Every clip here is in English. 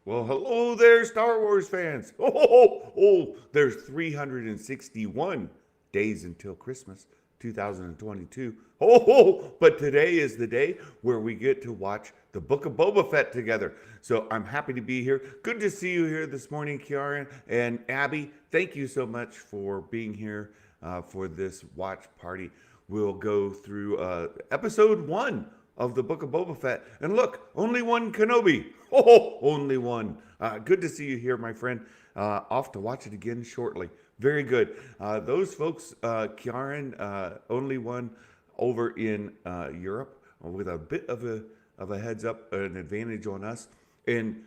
Well, hello there, Star Wars fans. Oh, there's 361 days until Christmas 2022. But today is the day where we get to watch the Book of Boba Fett together. So I'm happy to be here. Good to see you here this morning, Kiaran and Abby. Thank you so much for being here for this watch party. We'll go through episode 1 of the Book of Boba Fett. And look, only one Kenobi. Only one. Good to see you here, my friend. Off to watch it again shortly. Very good. Those folks, Kiaran, only one over in Europe with a bit of a heads up, an advantage on us. And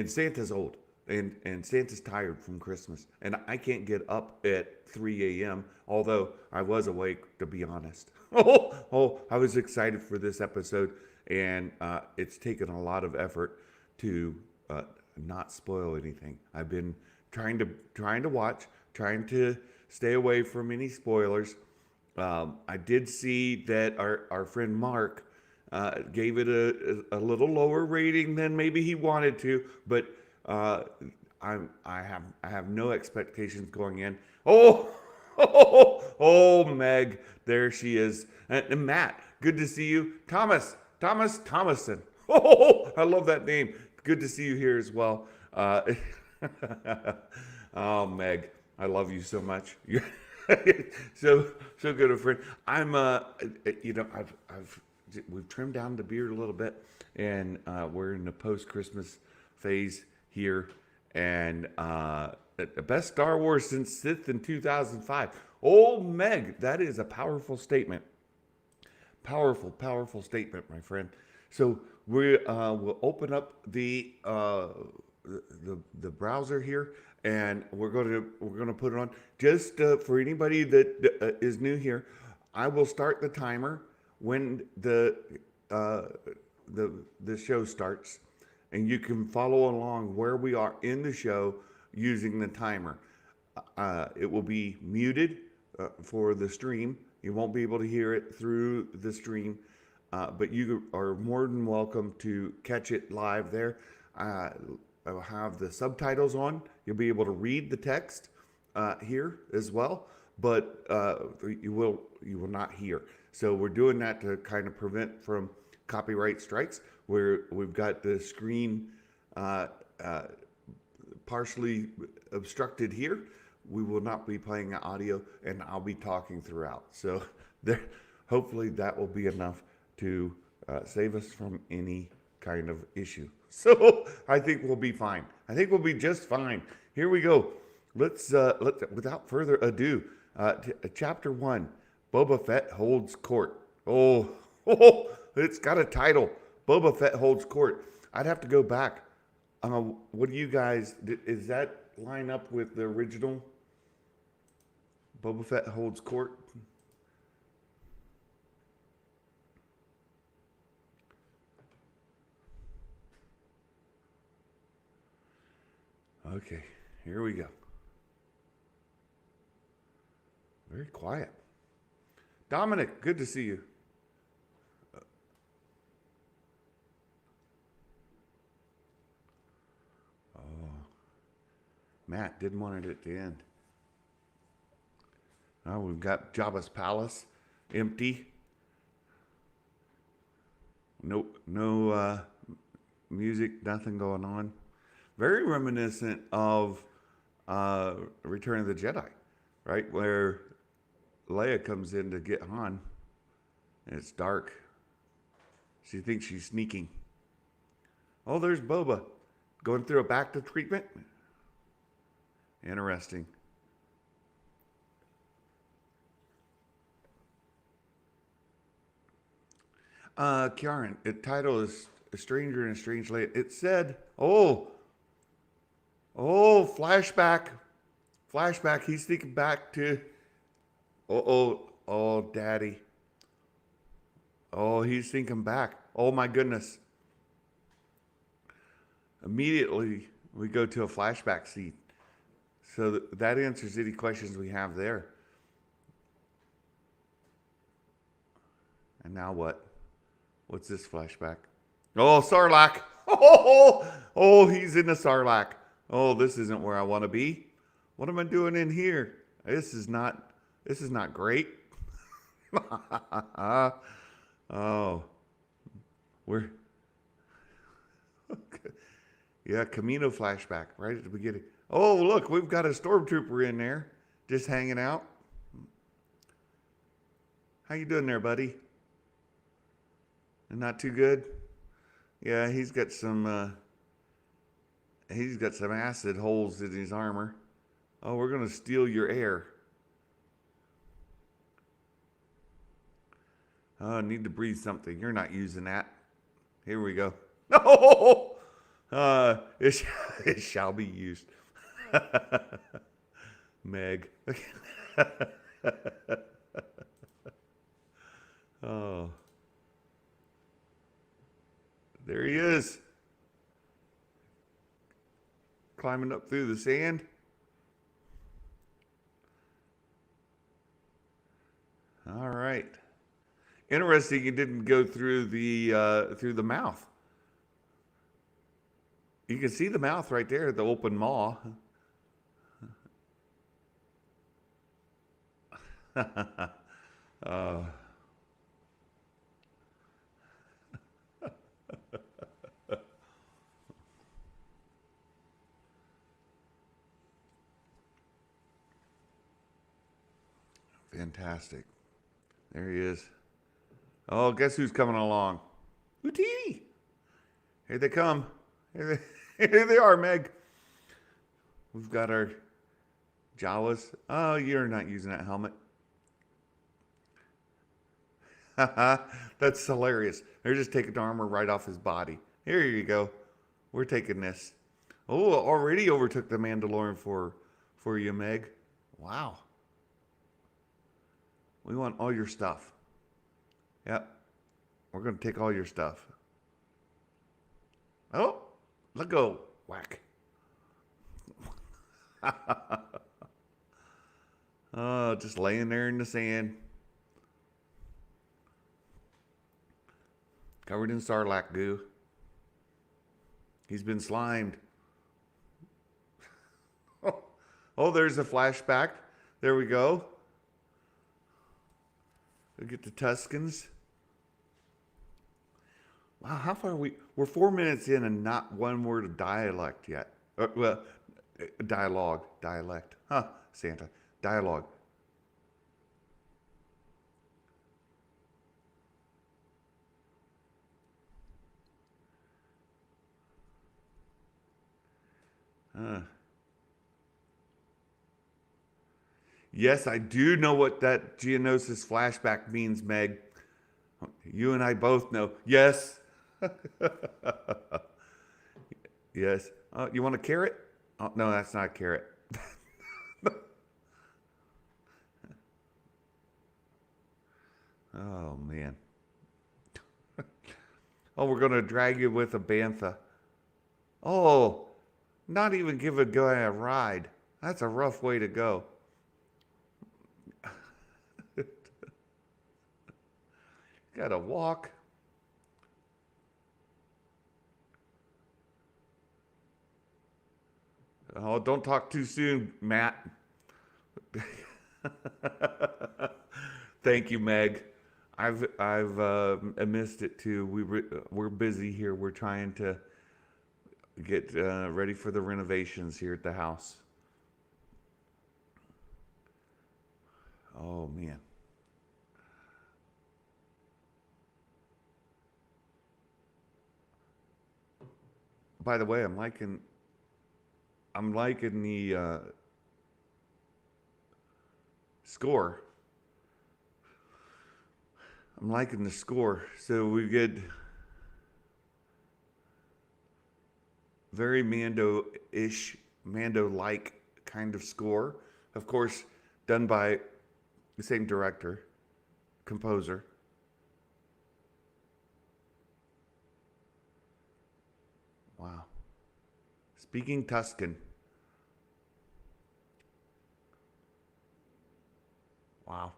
Santa's old. And Santa's tired from Christmas. And I can't get up at 3 a.m., although I was awake, to be honest. I was excited for this episode, and it's taken a lot of effort to not spoil anything. I've been trying to watch, trying to stay away from any spoilers. I did see that our friend Mark gave it a little lower rating than maybe he wanted to, but I have no expectations going in. Meg, there she is. And Matt, good to see you. Thomas Thomason. I love that name. Good to see you here as well. Oh, Meg, I love you so much. So good a friend. I'm we've trimmed down the beard a little bit, and we're in the post Christmas phase here, and the best Star Wars since Sith in 2005. Oh, Meg, that is a powerful statement. Powerful statement, my friend. So we'll open up the browser here, and we're gonna put it on. Just for anybody that is new here, I will start the timer when the show starts, and you can follow along where we are in the show using the timer. It will be muted for the stream. You won't be able to hear it through the stream, but you are more than welcome to catch it live there. I'll have the subtitles on. You'll be able to read the text here as well, but you will not hear. So we're doing that to kind of prevent from copyright strikes, where we've got the screen partially obstructed here. We will not be playing audio, and I'll be talking throughout. So hopefully that will be enough to save us from any kind of issue. So I think we'll be fine. I think we'll be just fine. Here we go. Let's without further ado, chapter 1. Boba Fett holds court. It's got a title. Boba Fett holds court. I'd have to go back. What do you guys? Is that line up with the original? Boba Fett holds court. Okay, here we go. Very quiet. Dominic, good to see you. Matt didn't want it at the end. Now we've got Jabba's palace empty. No music, nothing going on. Very reminiscent of Return of the Jedi, right? Where Leia comes in to get Han, and it's dark. She thinks she's sneaking. Oh, there's Boba going through a back to treatment. Interesting. Karen, the title is A Stranger in a Strange Land. It said, flashback. Flashback. He's thinking back to, daddy. Oh, he's thinking back. Oh, my goodness. Immediately, we go to a flashback scene. So that answers any questions we have there. And now what? What's this flashback? Oh, Sarlacc. Oh, he's in the Sarlacc. Oh, this isn't where I want to be. What am I doing in here? This is not great. Oh, we're yeah, Camino flashback right at the beginning. Oh, look, we've got a stormtrooper in there, just hanging out. How you doing there, buddy? Not too good. Yeah, he's got some acid holes in his armor. Oh, we're gonna steal your air. Oh, I need to breathe something. You're not using that. Here we go. No, it, it shall be used. Meg. Oh, there he is, climbing up through the sand. All right. Interesting. It didn't go through the mouth. You can see the mouth right there, the open maw. uh, Fantastic. There he is. Oh, guess who's coming along? Hootee! Here they come. Here they are, Meg. We've got our Jawas. Oh, you're not using that helmet. That's hilarious. They're just taking the armor right off his body. Here you go. We're taking this. Oh, already overtook the Mandalorian for you, Meg. Wow. We want all your stuff. Yep. We're going to take all your stuff. Oh, let go. Whack. Oh, just laying there in the sand. Covered in Sarlacc goo. He's been slimed. Oh, there's a flashback. There we go. We'll get the Tuscans. Wow, how far are we? We're 4 minutes in and not one word of dialect yet. Dialect. Huh, Santa. Dialogue. Huh. Yes, I do know what that Geonosis flashback means, Meg. You and I both know. Yes. Yes. You want a carrot? Oh, no, that's not a carrot. Oh, man. Oh, we're going to drag you with a bantha. Oh, not even give a guy a ride. That's a rough way to go. Got to walk. Oh, don't talk too soon, Matt. Thank you, Meg. I've missed it too. We're busy here. We're trying to get ready for the renovations here at the house. Oh man. By the way, I'm liking the score. I'm liking the score. So we get very Mando-ish, Mando-like kind of score. Of course, done by the same director, composer. Wow. Speaking Tuscan. Wow.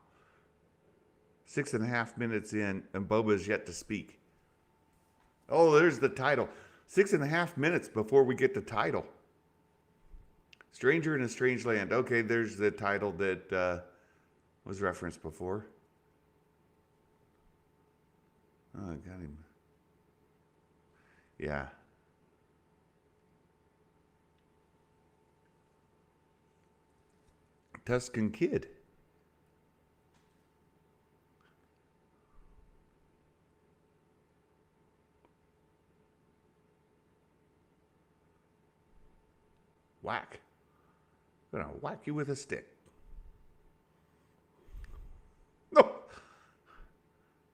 6.5 minutes in, and Boba's yet to speak. Oh, there's the title. 6.5 minutes before we get the title. Stranger in a Strange Land. Okay, there's the title that was referenced before. Oh, I got him. Yeah. Tuscan Kid. Whack. I'm gonna whack you with a stick. No.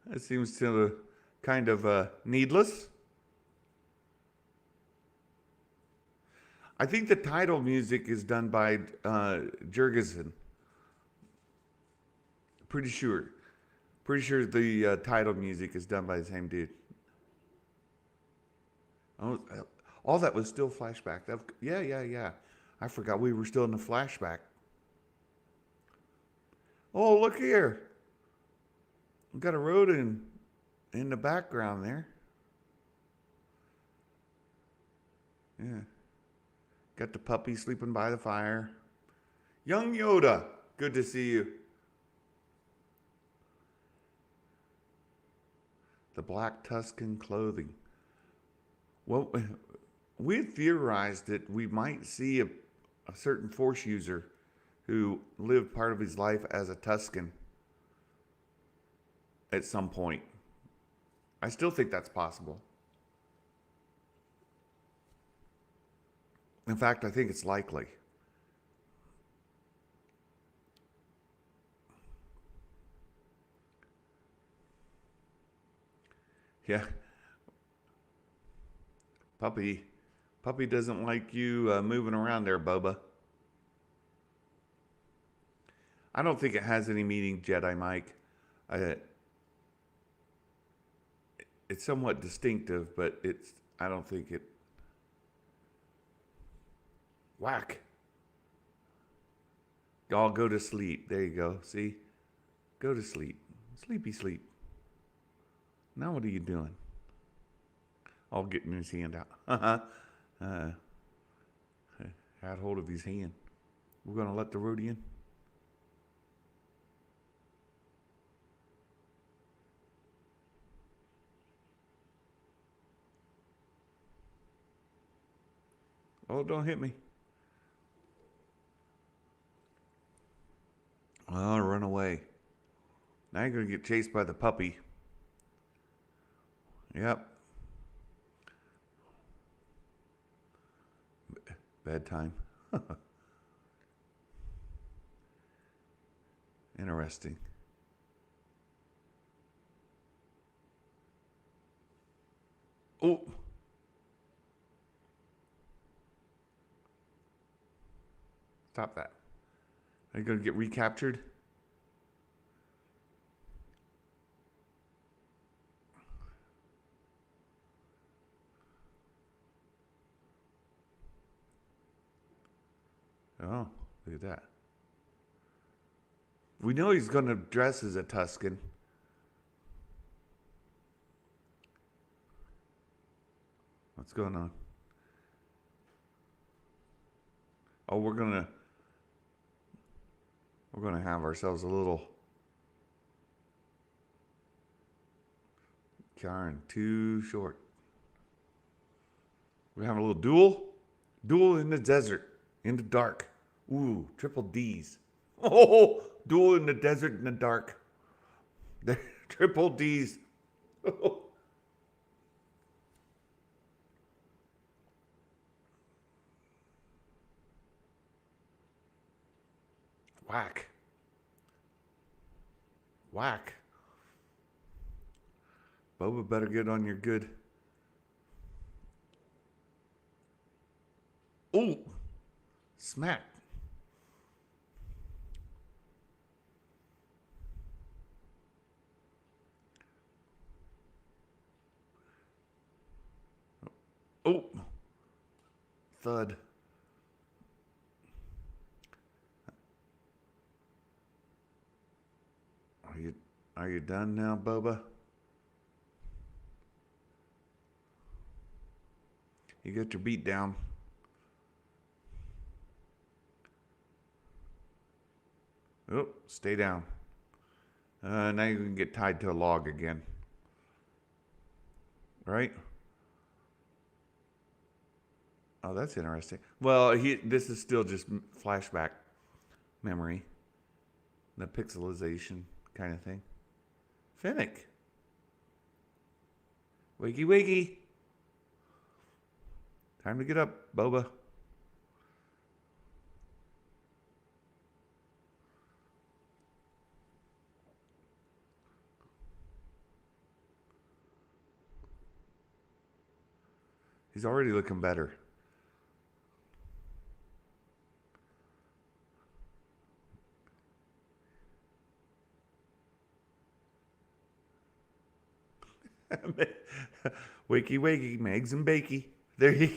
That seems to kind of needless. I think the title music is done by Jurgensen. Pretty sure. Pretty sure the title music is done by the same dude. Oh, all that was still flashback. Yeah. I forgot we were still in the flashback. Oh, look here. We've got a road in the background there. Yeah. Got the puppy sleeping by the fire. Young Yoda, good to see you. The black Tuscan clothing. Well, we had theorized that we might see a certain Force user who lived part of his life as a Tuscan at some point. I still think that's possible. In fact, I think it's likely. Yeah. Puppy doesn't like you moving around there, Boba. I don't think it has any meaning, Jedi Mike. Uh, it's somewhat distinctive, but I don't think it. Whack. Y'all go to sleep. There you go. See? Go to sleep. Sleepy sleep. Now what are you doing? All getting his hand out. Had hold of his hand. We're going to let the roadie in. Oh, don't hit me. Oh, run away. Now you're going to get chased by the puppy. Yep. Bedtime. Interesting. Oh. Stop that. Are you going to get recaptured? Oh, look at that. We know he's going to dress as a Tuscan. What's going on? Oh, we're gonna have ourselves a little Karen, too short. We're having a little duel in the desert, in the dark. Ooh, triple D's. Oh, duel in the desert in the dark. Triple D's. Whack. Whack. Boba better get on your good. Ooh. Smack. Oh. Thud. Are you done now, Boba? You get your beat down. Oh, stay down. Now you can get tied to a log again. Right? Oh, that's interesting. Well, this is still just flashback memory. The pixelization kind of thing. Finnick. Wakey, wakey. Time to get up, Boba. He's already looking better. Wakey, wakey, Megs and Bakey. There you go.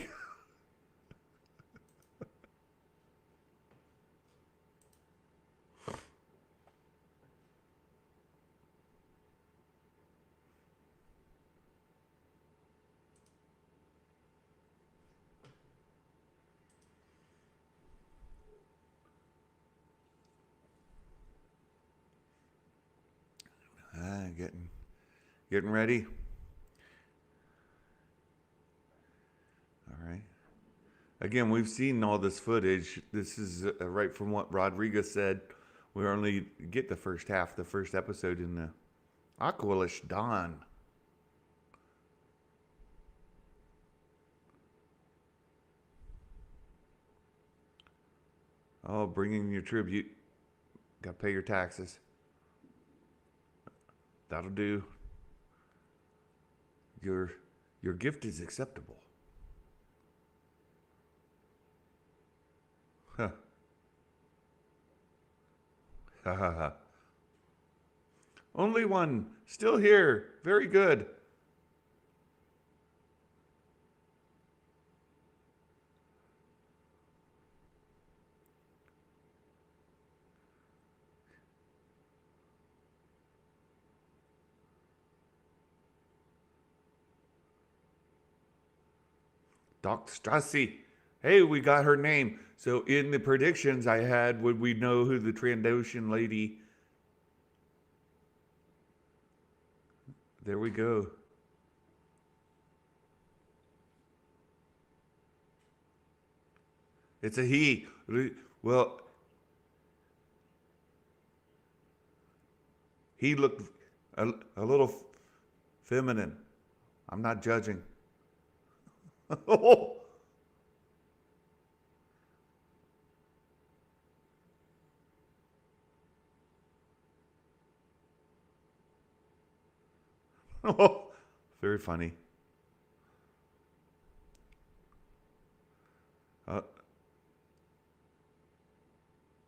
Getting ready. All right. Again, we've seen all this footage. This is right from what Rodriguez said. We only get the first half, the first episode in the Aqualish Dawn. Oh, bringing your tribute. Got to pay your taxes. That'll do. Your gift is acceptable. Huh. Ha ha ha. Only one. Still here. Very good. Dr. Strassi. Hey, we got her name. So in the predictions I had, would we know who the Trandoshan lady? There we go. It's a he. Well, he looked a little feminine. I'm not judging. Oh. Oh, very funny. Uh,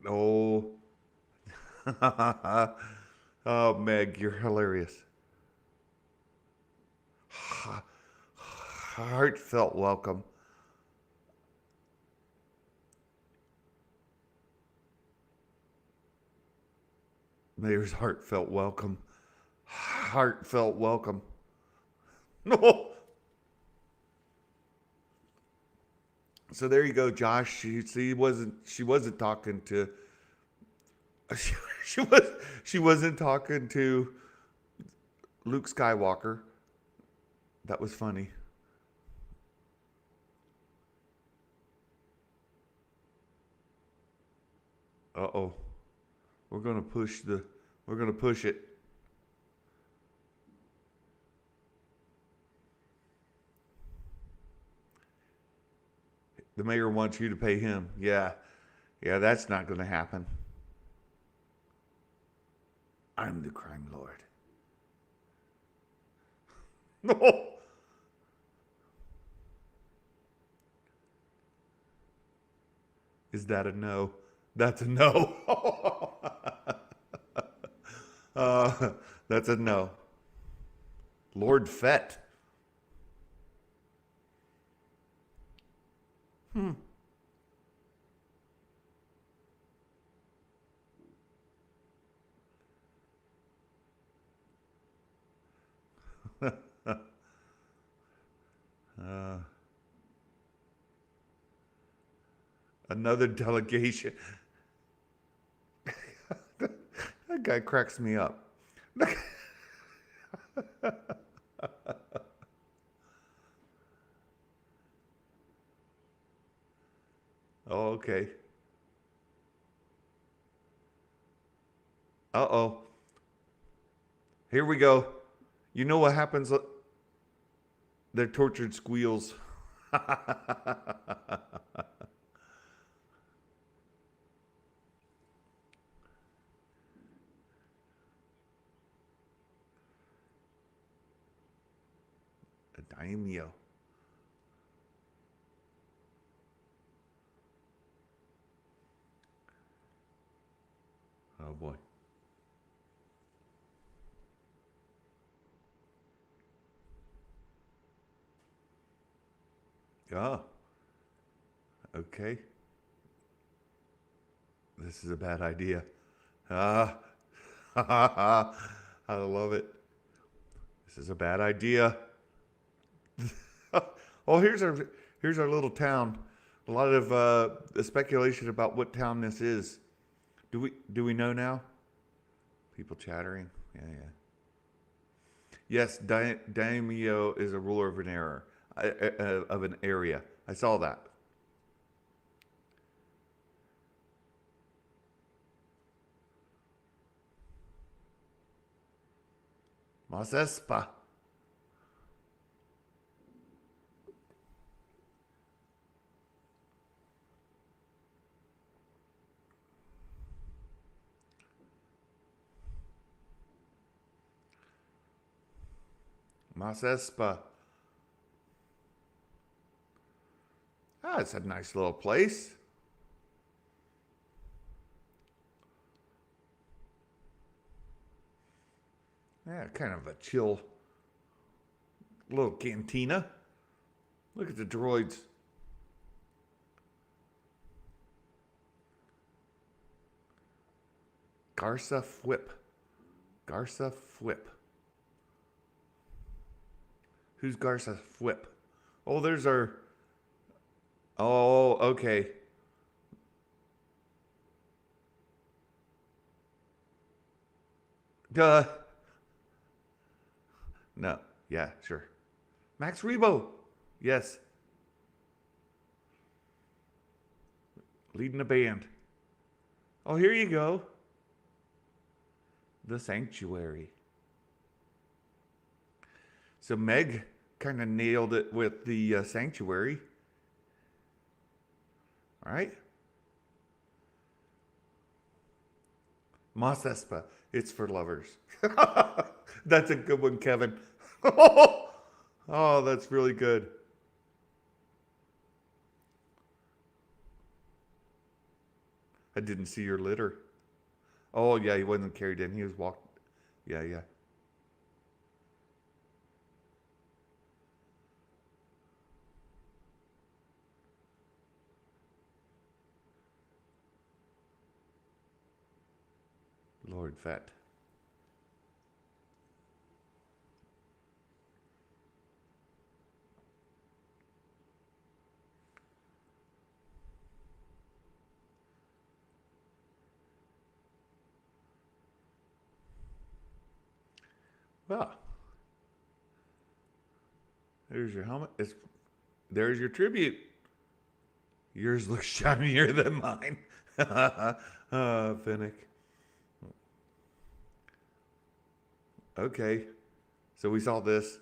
oh. Oh, Meg, you're hilarious. Heartfelt welcome. Mayor's heartfelt welcome. Heartfelt welcome. No. So there you go, Josh. She wasn't talking to. She wasn't talking to Luke Skywalker. That was funny. Uh-oh. We're gonna push it. The mayor wants you to pay him. Yeah. Yeah, that's not gonna happen. I'm the crime lord. No. Is that a no? That's a no. uh, that's a no. Lord Fett. Another delegation. That guy cracks me up. Oh, okay. Uh-oh. Here we go. You know what happens? They're tortured squeals. A daimyo. Oh boy. Oh, okay. This is a bad idea. Ah, I love it. This is a bad idea. Oh, here's our little town. A lot of speculation about what town this is. Do we know now? People chattering. Yeah, yeah. Yes, daimyo is a ruler of an era, of an area. I saw that. Masespa. Masespa. Ah, it's a nice little place. Yeah, kind of a chill little cantina. Look at the droids. Garsa Fwip. Garsa Fwip. Who's Garsa Fwip? Oh, there's our. Oh, okay. Duh. No. Yeah, sure. Max Rebo. Yes. Leading a band. Oh, here you go. The Sanctuary. So Meg kind of nailed it with the Sanctuary. All right. Mos Espa. It's for lovers. That's a good one, Kevin. Oh, that's really good. I didn't see your litter. Oh, yeah, he wasn't carried in. He was walked. Yeah, yeah. Lord Fett. Well, there's your helmet. There's your tribute. Yours looks shinier than mine. Finnick. Okay. So we saw this.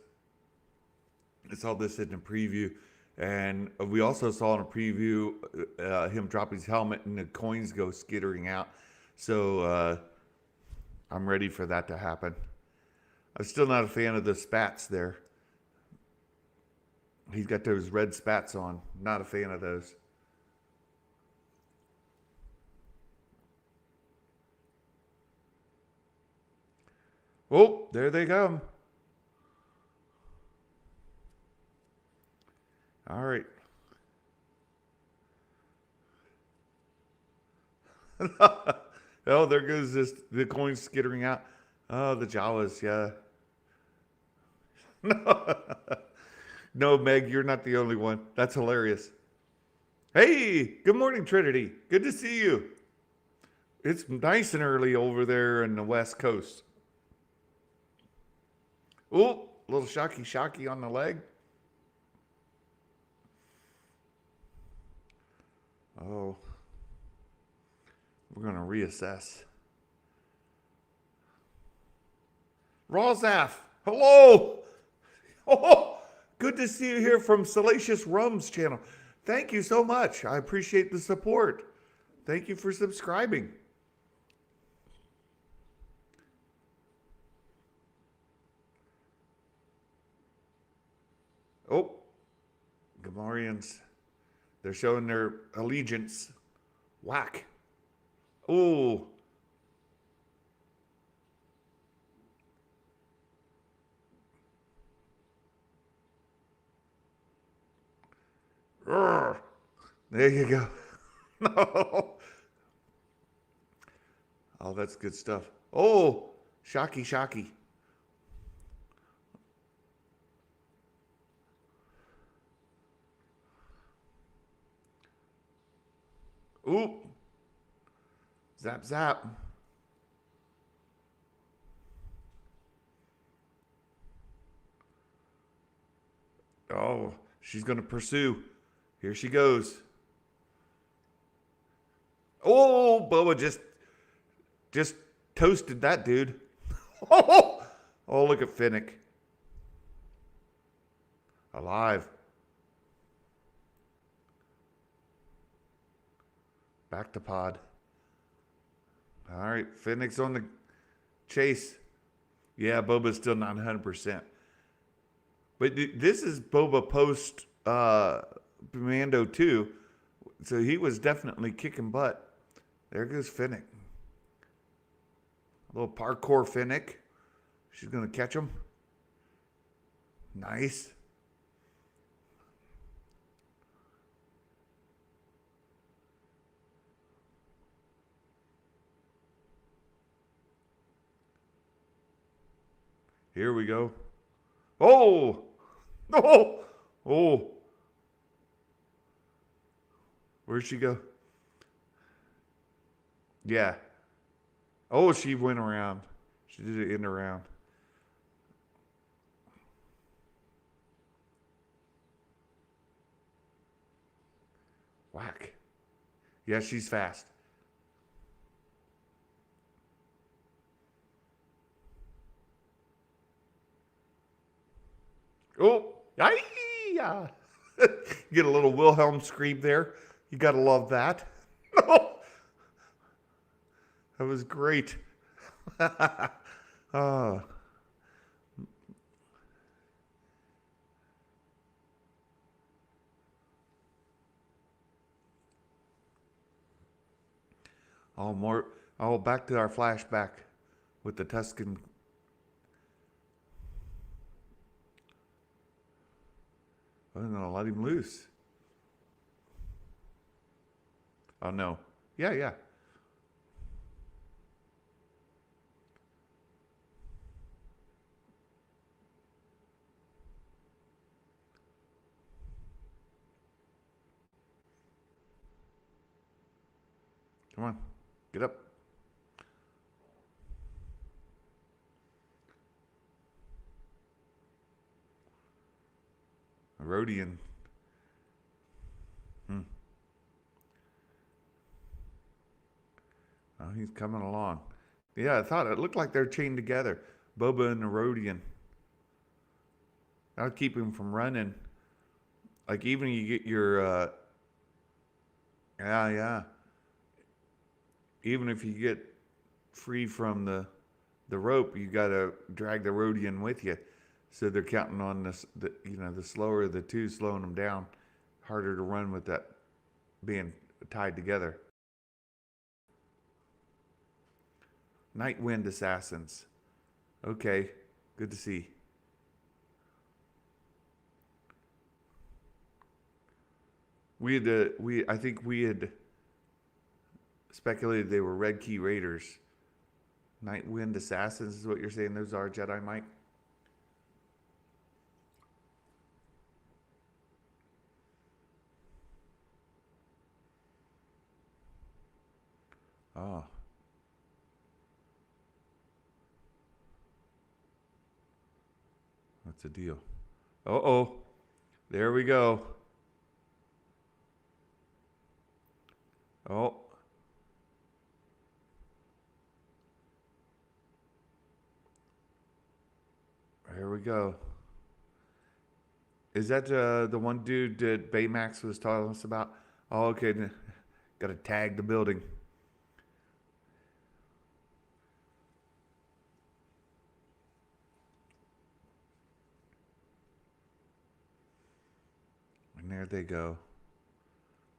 I saw this in a preview. And we also saw in a preview him drop his helmet and the coins go skittering out. So I'm ready for that to happen. I'm still not a fan of the spats there. He's got those red spats on. Not a fan of those. Oh, there they come. All right. Oh, there goes the coin skittering out. Oh, the Jawas, yeah. No, no, Meg, you're not the only one. That's hilarious. Hey, good morning, Trinity. Good to see you. It's nice and early over there in the West Coast. Oh, a little shocky on the leg. Oh, we're going to reassess. Rawzaf, hello. Oh, good to see you here from Salacious Rum's channel. Thank you so much. I appreciate the support. Thank you for subscribing. Oh, Gamorreans. They're showing their allegiance. Whack. Oh. Roar. There you go. No. Oh, that's good stuff. Oh, shocky. Ooh. Zap. Oh, she's going to pursue. Here she goes. Oh, Boba just toasted that dude. Oh, look at Finnick. Alive. Back to pod. All right, Finnick's on the chase. Yeah, Boba's still not 100%. But this is Boba post Mando 2. So he was definitely kicking butt. There goes Finnick. A little parkour Finnick. She's going to catch him. Nice. Here we go. Oh! Oh! Where'd she go? Yeah. Oh, she went around. She did it in around. Whack. Yeah, she's fast. Oh, yeah. Get a little Wilhelm scream there. You gotta love that. Oh, that was great. Oh. Back to our flashback with the Tuscan. I'm gonna let him loose. Oh no. Yeah. Come on. Get up. A Rhodian. Oh, he's coming along. Yeah, I thought it looked like they're chained together. Boba and the Rhodian. That'll keep him from running. Like even you get your yeah. Even if you get free from the rope, you gotta drag the Rhodian with you. So they're counting on this. The slower the two, slowing them down. Harder to run with that being tied together. Night Wind Assassins. Okay, good to see. I think we had speculated they were Red Key Raiders. Night Wind Assassins is what you're saying those are, Jedi Mike? the deal? Uh-oh. There we go. Oh. Here we go. Is that the one dude that Baymax was telling us about? Oh, okay. Got to tag the building. And there they go.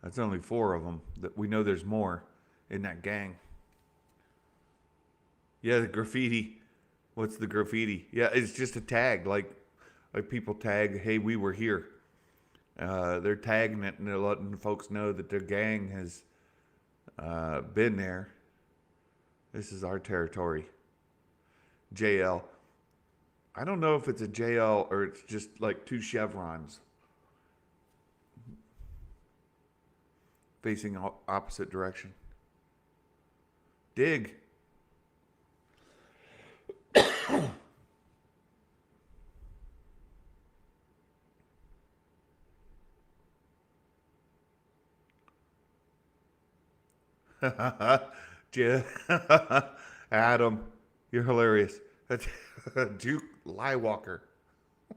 That's only 4 of them. We know there's more in that gang. Yeah, the graffiti. What's the graffiti? Yeah, it's just a tag. Like people tag, hey, we were here. They're tagging it and they're letting folks know that their gang has been there. This is our territory. JL. I don't know if it's a JL or it's just like 2 chevrons facing opposite direction. Dig. Adam, you're hilarious. Duke Liewalker.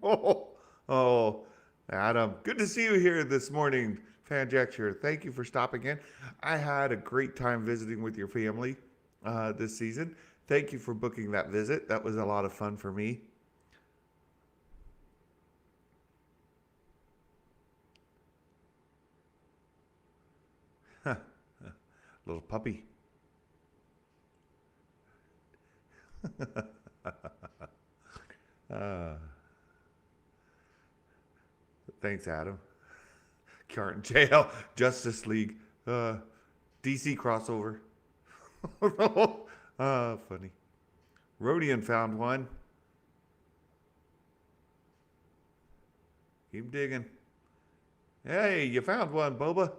Oh, Adam, good to see you here this morning, Fanjecture. Thank you for stopping in. I had a great time visiting with your family this season. Thank you for booking that visit. That was a lot of fun for me. Little puppy. Thanks, Adam. Carton Jail, Justice League, DC crossover. Funny. Rodian found one. Keep digging. Hey, you found one, Boba.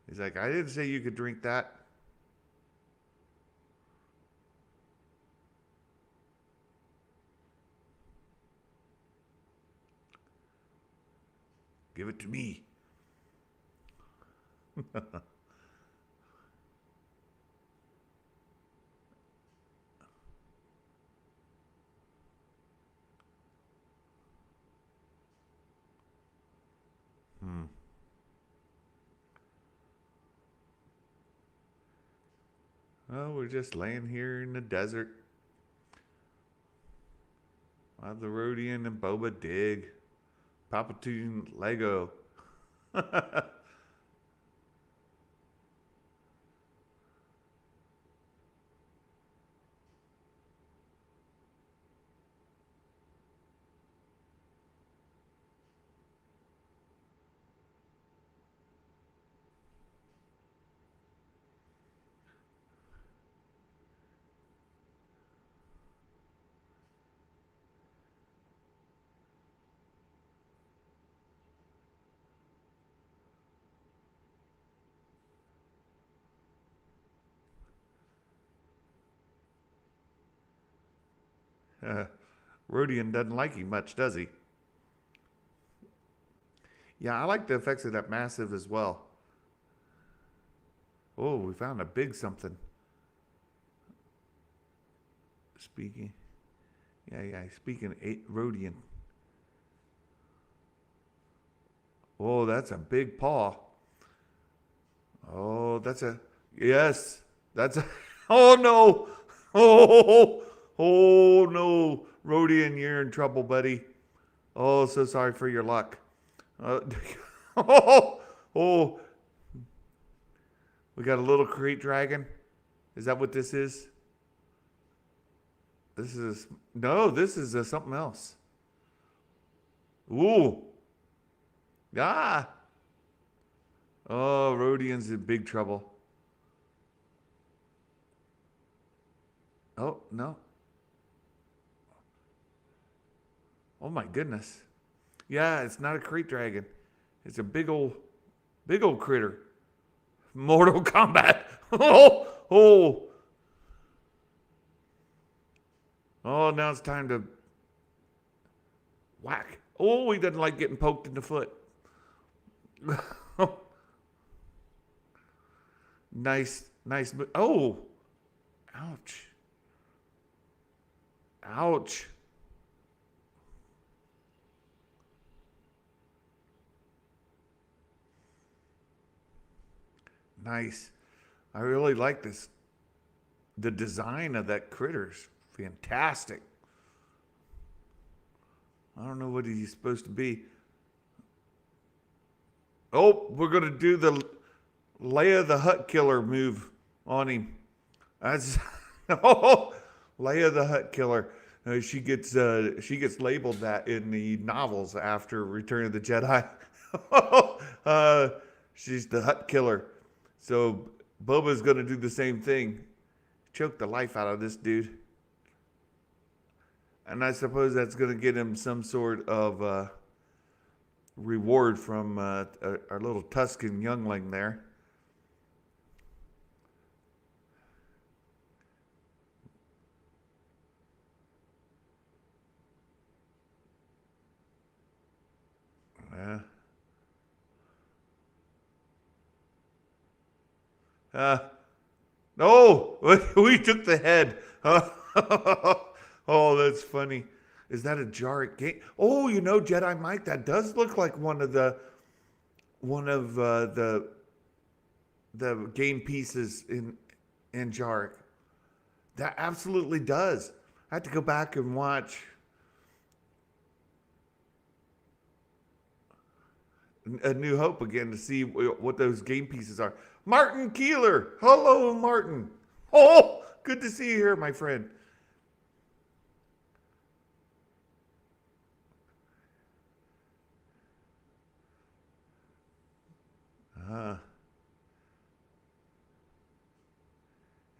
He's like, I didn't say you could drink that. Give it to me. Well, we're just laying here in the desert. While the Rodian and Boba dig. Palpatine Lego. Rodian doesn't like him much, does he? Yeah, I like the effects of that massive as well. Oh, we found a big something. Speaking. Yeah. Speaking Rodian. Oh, that's a big paw. Oh, that's a. Yes. That's a. Oh, no. Oh, no. Rodian, you're in trouble, buddy. Oh, so sorry for your luck. Oh. We got a little crate dragon. Is that what this is? This is something else. Ooh. Ah. Oh, Rodian's in big trouble. Oh, no. Oh my goodness. Yeah, it's not a crate dragon. It's a big old critter. Mortal Kombat. Oh. Oh, now it's time to whack. Oh, he doesn't like getting poked in the foot. Nice, nice. Oh, ouch. Ouch. Nice. I really like this. The design of that critter's fantastic. I don't know what he's supposed to be. Oh, we're going to do the Leia the Hut Killer move on him. That's oh, Leia the Hut Killer. She gets labeled that in the novels after Return of the Jedi. She's the Hut Killer. So Boba's going to do the same thing. Choke the life out of this dude. And I suppose that's going to get him some sort of reward from our little Tusken youngling there. Yeah. No, we took the head. Oh, that's funny. Is that a Jarek game? Oh, Jedi Mike, that does look like one of the game pieces in Jarek. That absolutely does. I have to go back and watch A New Hope again to see what those game pieces are. Martin Keeler. Hello, Martin. Oh, good to see you here, my friend. Uh,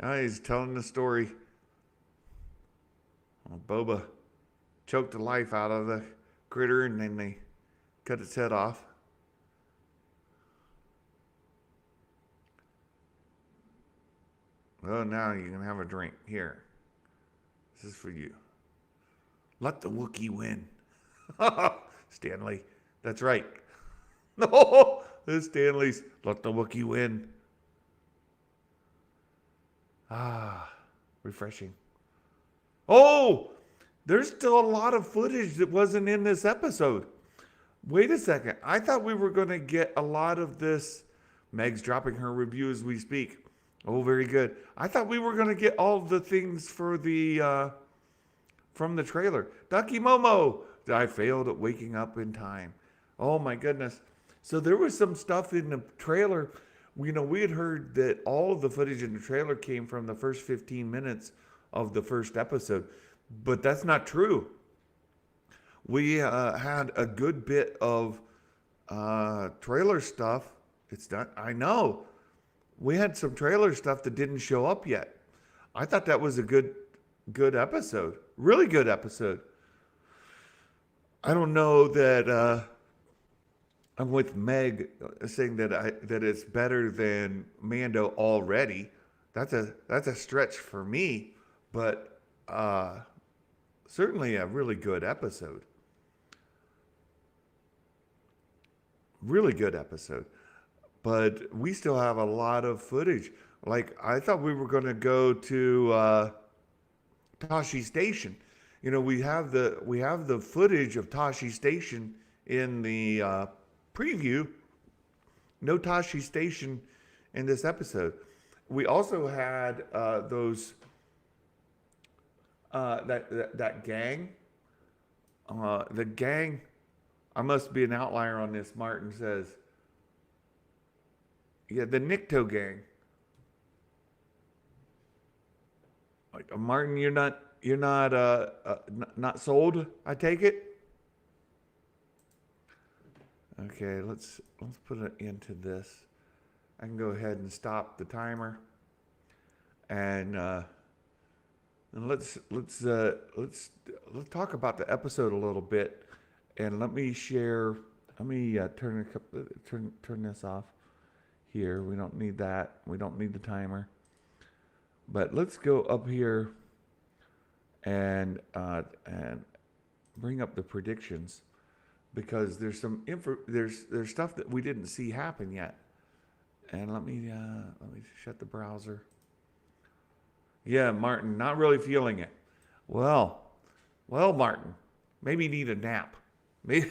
now he's telling the story. Oh, Boba choked the life out of the critter and then they cut its head off. Well, now you can have a drink. Here. This is for you. Let the Wookiee win. Stanley. That's right. No, this Stanley's let the Wookiee win. Ah, refreshing. Oh, there's still a lot of footage that wasn't in this episode. Wait a second. I thought we were going to get a lot of this. Meg's dropping her review as we speak. Oh, very good. I thought we were going to get all the things for the from the trailer. Ducky Momo. I failed at waking up in time. Oh my goodness. So there was some stuff in the trailer. We had heard that all of the footage in the trailer came from the first 15 minutes of the first episode, but that's not true. We had a good bit of trailer stuff. It's not. I know. We had some trailer stuff that didn't show up yet. I thought that was a good episode. Really good episode. I don't know that I'm with Meg saying that it's better than Mando already. That's a stretch for me, but certainly a really good episode. Really good episode. But we still have a lot of footage. Like, I thought we were going to go to Tashi Station. We have the footage of Tashi Station in the preview. No Tashi Station in this episode. We also had those that gang. The gang. I must be an outlier on this. Martin says. Yeah, the Nikto gang. Like Martin, you're not sold. I take it. Okay, let's put it into this. I can go ahead and stop the timer, and let's talk about the episode a little bit, and let me share. Let me turn this off. Here, we don't need that. We don't need the timer. But let's go up here and bring up the predictions because there's some there's stuff that we didn't see happen yet. And let me shut the browser. Yeah, Martin, not really feeling it. Well, well, Martin, maybe you need a nap. Maybe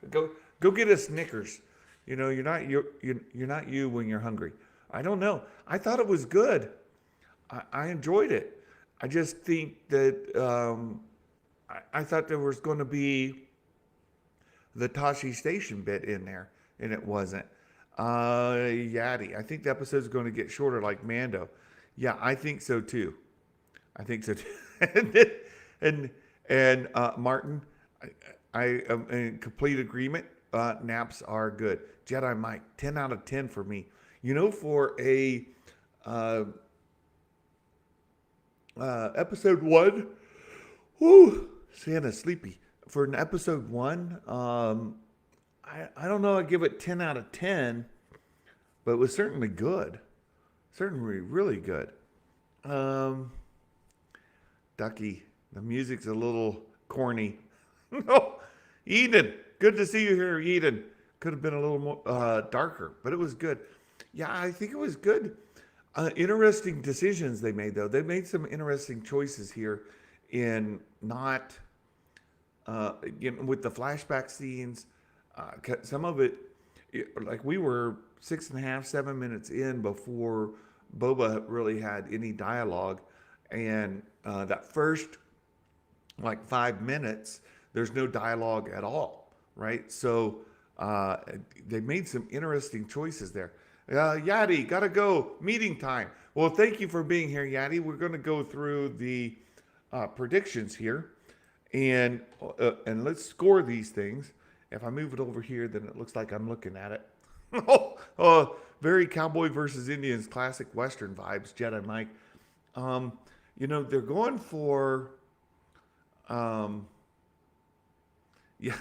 go go get a Snickers. You know, you're not you when you're hungry. I don't know. I thought it was good. I enjoyed it. I just think that I thought there was going to be the Tashi Station bit in there, and it wasn't. Yaddy. I think the episode's going to get shorter like Mando. Yeah, I think so too. I think so too. and Martin, I am in complete agreement. Naps are good. Jedi Mike, 10 out of 10 for me. You know, for a uh, episode one, whoo, Santa's sleepy. For an episode one, I don't know. I give it 10 out of 10, but it was certainly good. Certainly really good. Um, Ducky, the music's a little corny. No, Eden, good to see you here, Eden. Could have been a little more darker, but it was good. Yeah, I think it was good. Interesting decisions they made, though. They made some interesting choices here in not, with the flashback scenes. Some of it, like we were 6.5, 7 minutes in before Boba really had any dialogue. And that first, like 5 minutes, there's no dialogue at all, right? So they made some interesting choices there. Yadi, gotta go. Meeting time. Well, thank you for being here, Yadi. We're going to go through the predictions here, and let's score these things. If I move it over here, then it looks like I'm looking at it. Very cowboy versus Indians, classic Western vibes, Jedi Mike. You know, they're going for, yeah,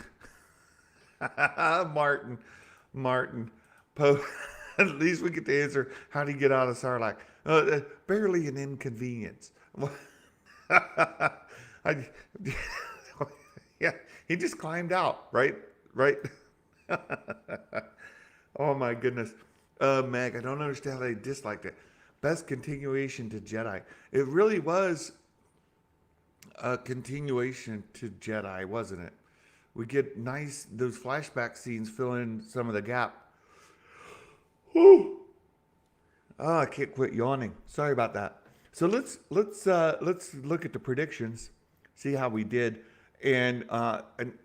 Martin, at least we get the answer. How do you get out of Sarlacc? Barely an inconvenience. I, yeah, he just climbed out, right? Right? Oh my goodness. Meg, I don't understand how they disliked it. Best continuation to Jedi. It really was a continuation to Jedi, wasn't it? We get those flashback scenes fill in some of the gap. Whew. Oh, I can't quit yawning. Sorry about that. So let's look at the predictions, see how we did. And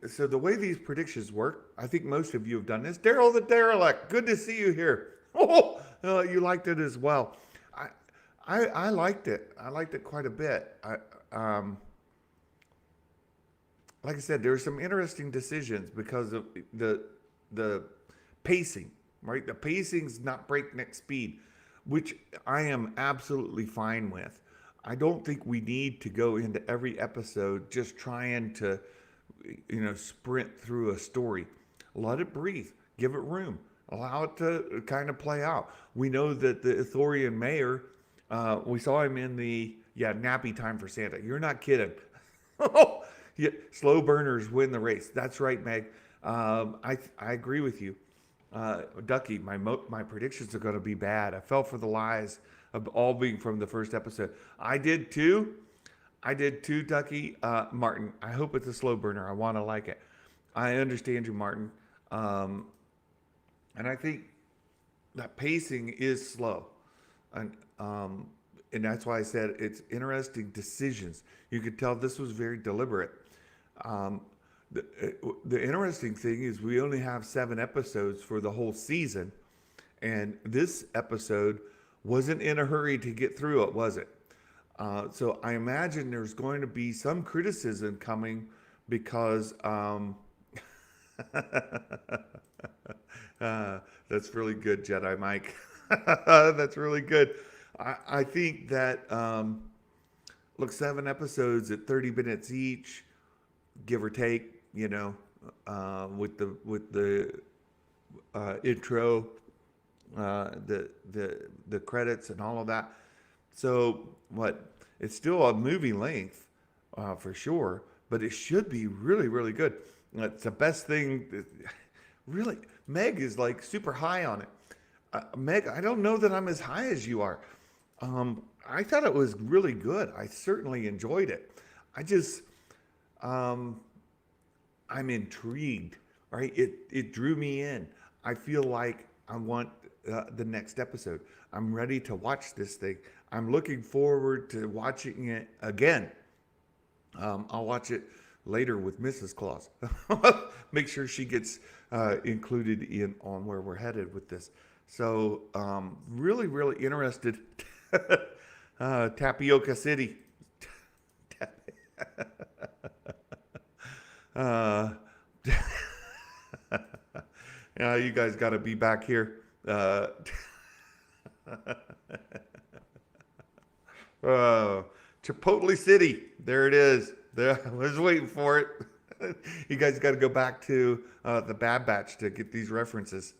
so the way these predictions work, I think most of you have done this. Daryl the Derelict, good to see you here. Oh, you liked it as well. I liked it. I liked it quite a bit. Like I said, there were some interesting decisions because of the pacing, right? The pacing's not breakneck speed, which I am absolutely fine with. I don't think we need to go into every episode just trying to, sprint through a story. Let it breathe. Give it room. Allow it to kind of play out. We know that the Ithorian mayor, we saw him in the, nappy time for Santa. You're not kidding. Yeah, slow burners win the race. That's right, Meg. I agree with you. Ducky, my predictions are going to be bad. I fell for the lies of all being from the first episode. I did too, Ducky. Martin, I hope it's a slow burner. I want to like it. I understand you, Martin. And I think that pacing is slow. And that's why I said it's interesting decisions. You could tell this was very deliberate. The interesting thing is we only have 7 episodes for the whole season. And this episode wasn't in a hurry to get through it, was it? So I imagine there's going to be some criticism coming because that's really good, Jedi Mike. That's really good. I think that, 7 episodes at 30 minutes each, give or take, with the intro, the credits and all of that. So it's still a movie length. for sure, but it should be really, really good. It's the best thing. Really, Meg is like super high on it. Meg, I don't know that I'm as high as you are. I thought it was really good. I certainly enjoyed it. I just, um, I'm intrigued, right? It drew me in. I feel like I want the next episode. I'm ready to watch this thing. I'm looking forward to watching it again. I'll watch it later with Mrs. Claus. Make sure she gets included in on where we're headed with this. So really, really interested. Tapioca City. uh, yeah, you guys got to be back here. Chipotle City. There it is. There, I was waiting for it. You guys got to go back to the Bad Batch to get these references.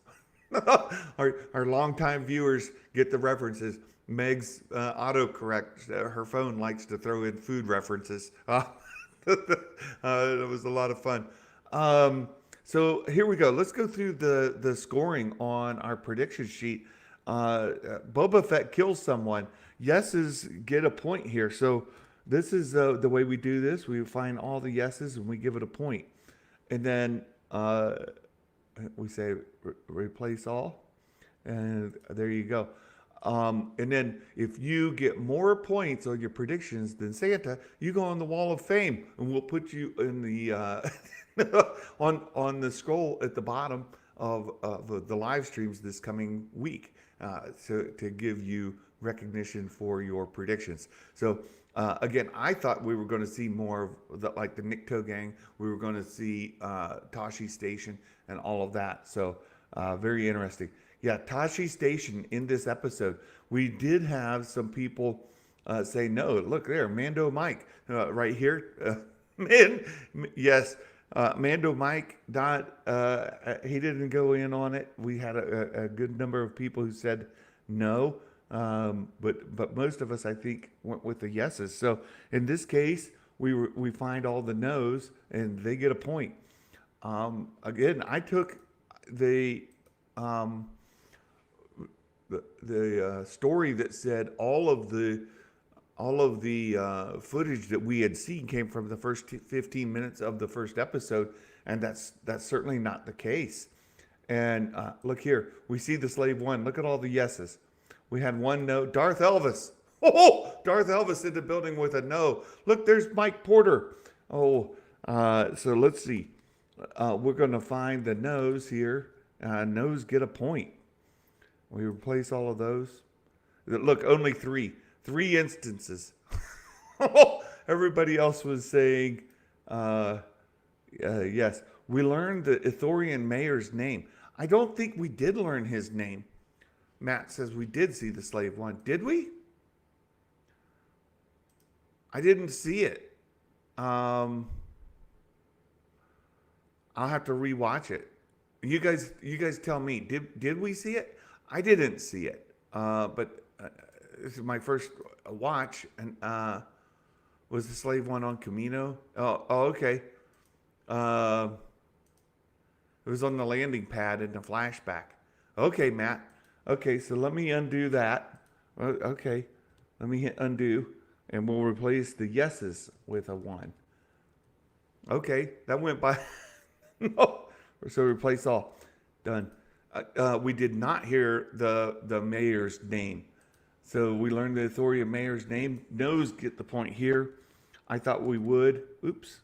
Our longtime viewers get the references. Meg's autocorrect, her phone likes to throw in food references. It was a lot of fun. So here we go. Let's go through the scoring on our prediction sheet. Boba Fett kills someone. Yeses get a point here. So this is the way we do this. We find all the yeses and we give it a point. And then we say replace all. And there you go. And then if you get more points on your predictions than Santa, you go on the Wall of Fame, and we'll put you in the on the scroll at the bottom of the live streams this coming week, to give you recognition for your predictions. So again, I thought we were going to see more of the Nikto gang. We were going to see Tashi Station and all of that. So very interesting. Yeah, Tashi Station in this episode. We did have some people say no. Look there, Mando Mike right here. Yes, Mando Mike. He didn't go in on it. We had a good number of people who said no, but most of us, I think, went with the yeses. So in this case, we find all the no's, and they get a point. Again, I took the story that said all of the footage that we had seen came from the first 15 minutes of the first episode, and that's certainly not the case. And look here, we see the Slave One. Look at all the yeses. We had one no. Darth Elvis. Oh, Darth Elvis in the building with a no. Look, there's Mike Porter. Oh, so let's see. We're going to find the no's here. No's get a point. We replace all of those. Look, only three instances. Everybody else was saying yes. We learned the Ithorian mayor's name. I don't think we did learn his name. Matt says we did see the Slave One. Did we? I didn't see it. I'll have to rewatch it. You guys tell me. Did we see it? I didn't see it. But this is my first watch, and was the Slave One on Camino? Oh, okay. It was on the landing pad in the flashback. Okay, Matt. Okay, so let me undo that. Okay, let me hit undo, and we'll replace the yeses with a 1. Okay, that went by. No, so replace all. Done. We did not hear the mayor's name. So we learned the Ithorian mayor's name. No's get the point here. I thought we would. Oops.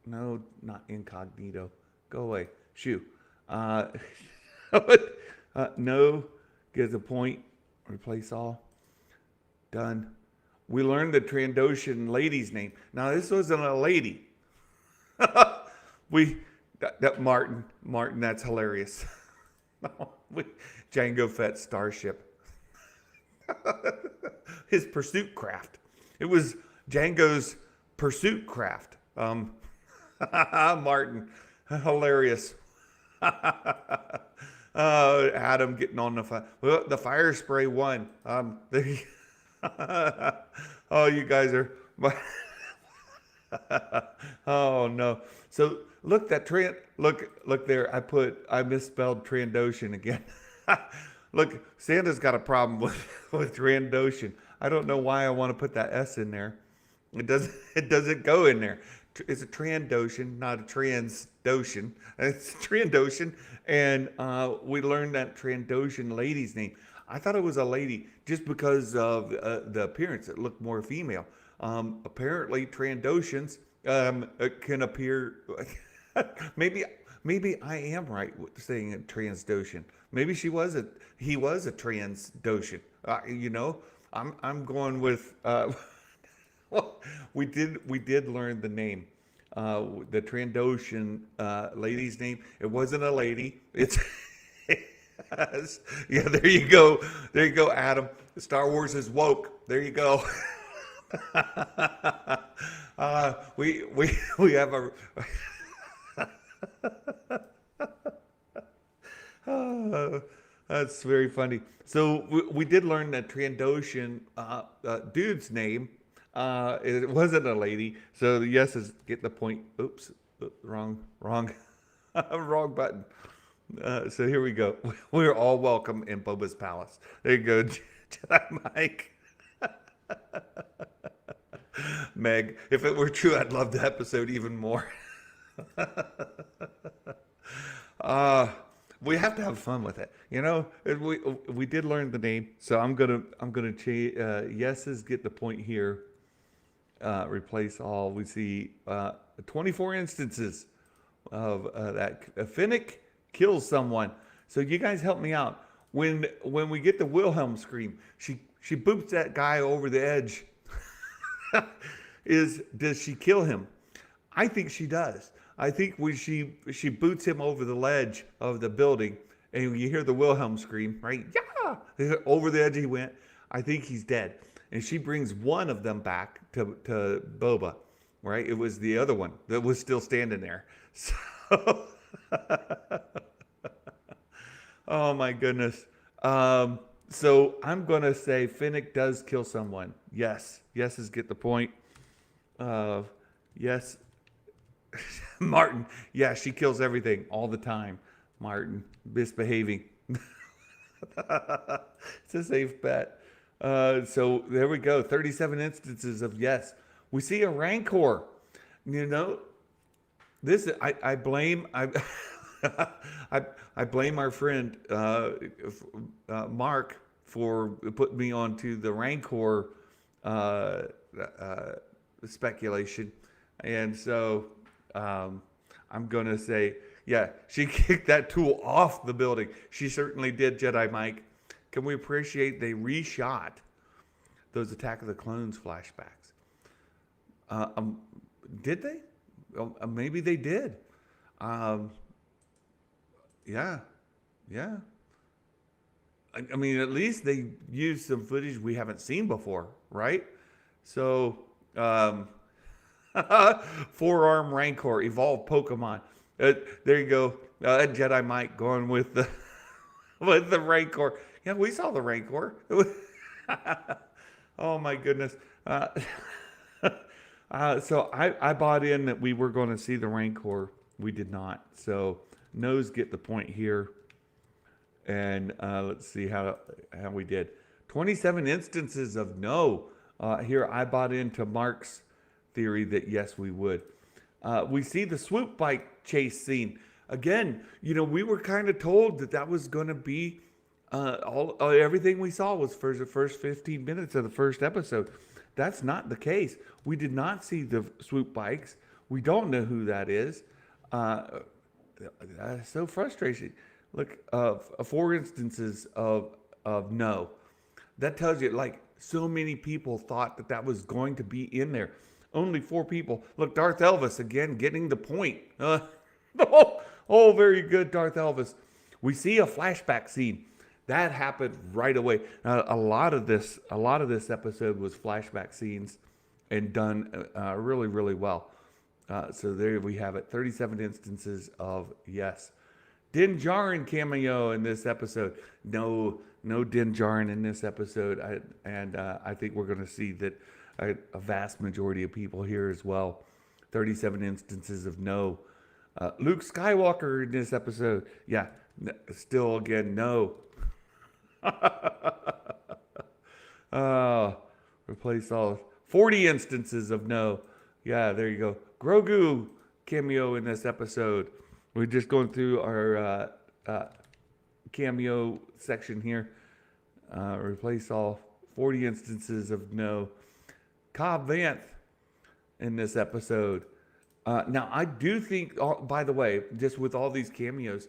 No, not incognito. Go away. Shoo. No gets a point. Replace all. Done. We learned the Trandoshan lady's name. Now, this wasn't a lady. That Martin, that's hilarious. Jango Fett starship. His pursuit craft. It was Django's pursuit craft. Martin, hilarious. Adam getting on the fire. Well, the fire spray won. Oh, you guys are. Oh no. So look that look there. I misspelled Trandoshan again. Look, Santa's got a problem with Trandoshan. I don't know why I want to put that S in there. It doesn't go in there. It's a Trandoshan, not a Transdoshan. It's Trandoshan, and we learned that Trandoshan lady's name. I thought it was a lady just because of the appearance. It looked more female. Apparently, Trandoshans can appear. maybe maybe I am right with saying a Transdoshan. Maybe he was a Transdoshan. I'm going with. Well, we did learn the name, the Trandoshan lady's name. It wasn't a lady. It's yeah. There you go, Adam. Star Wars is woke. There you go. We have a. That's very funny. So we did learn that Trandoshan dude's name. It wasn't a lady. So the yeses get the point. Oops, wrong, wrong button. So here we go. We're all welcome in Boba's palace. There you go, Jedi Mike. Meg, if it were true, I'd love the episode even more. uh, we have to have fun with it, We did learn the name, so I'm gonna change. Yeses get the point here. Replace all. We see 24 instances of that Finnick kills someone. So you guys help me out. When we get the Wilhelm scream, she boops that guy over the edge. Does she kill him? I think she does. I think when she boots him over the ledge of the building, and you hear the Wilhelm scream, right? Yeah, over the edge he went. I think he's dead, and she brings one of them back to Boba, right? It was the other one that was still standing there. So, oh my goodness. So I'm gonna say Finnick does kill someone. Yes, yeses get the point. Yes. Martin, yeah, she kills everything all the time. Martin, misbehaving. It's a safe bet. So there we go. 37 instances of yes. We see a Rancor. This I blame I blame our friend Mark for putting me onto the Rancor speculation, and so I'm gonna say, yeah, she kicked that tool off the building. She certainly did, Jedi Mike. Can we appreciate they reshot those Attack of the Clones flashbacks? Did they? Maybe they did. Yeah. I mean, at least they used some footage we haven't seen before, right? So, four-arm Rancor, evolved Pokemon. There you go, Jedi Mike going with the with the Rancor. Yeah, we saw the Rancor. Oh my goodness. So I bought in that we were going to see the Rancor. We did not. So no's get the point here. And let's see how we did. 27 instances of no. Here I bought into Mark's theory that yes, we would. We see the swoop bike chase scene. Again, we were kind of told that was going to be everything we saw was for the first 15 minutes of the first episode. That's not the case. We did not see the swoop bikes. We don't know who that is. That's so frustrating. Look, 4 instances of no. That tells you, so many people thought that was going to be in there. Only 4 people. Look, Darth Elvis, again, getting the point. Very good, Darth Elvis. We see a flashback scene. That happened right away. A lot of this episode was flashback scenes and done really, really well. So there we have it. 37 instances of yes. Din Djarin cameo in this episode. No Din Djarin in this episode. I think we're going to see that a vast majority of people here as well. 37 instances of no. Luke Skywalker in this episode. Yeah, still again, no. Replace all 40 instances of no. Yeah, there you go. Grogu cameo in this episode. We're just going through our cameo section here. Replace all 40 instances of no. Cobb Vanth in this episode. Now, I do think, by the way, just with all these cameos,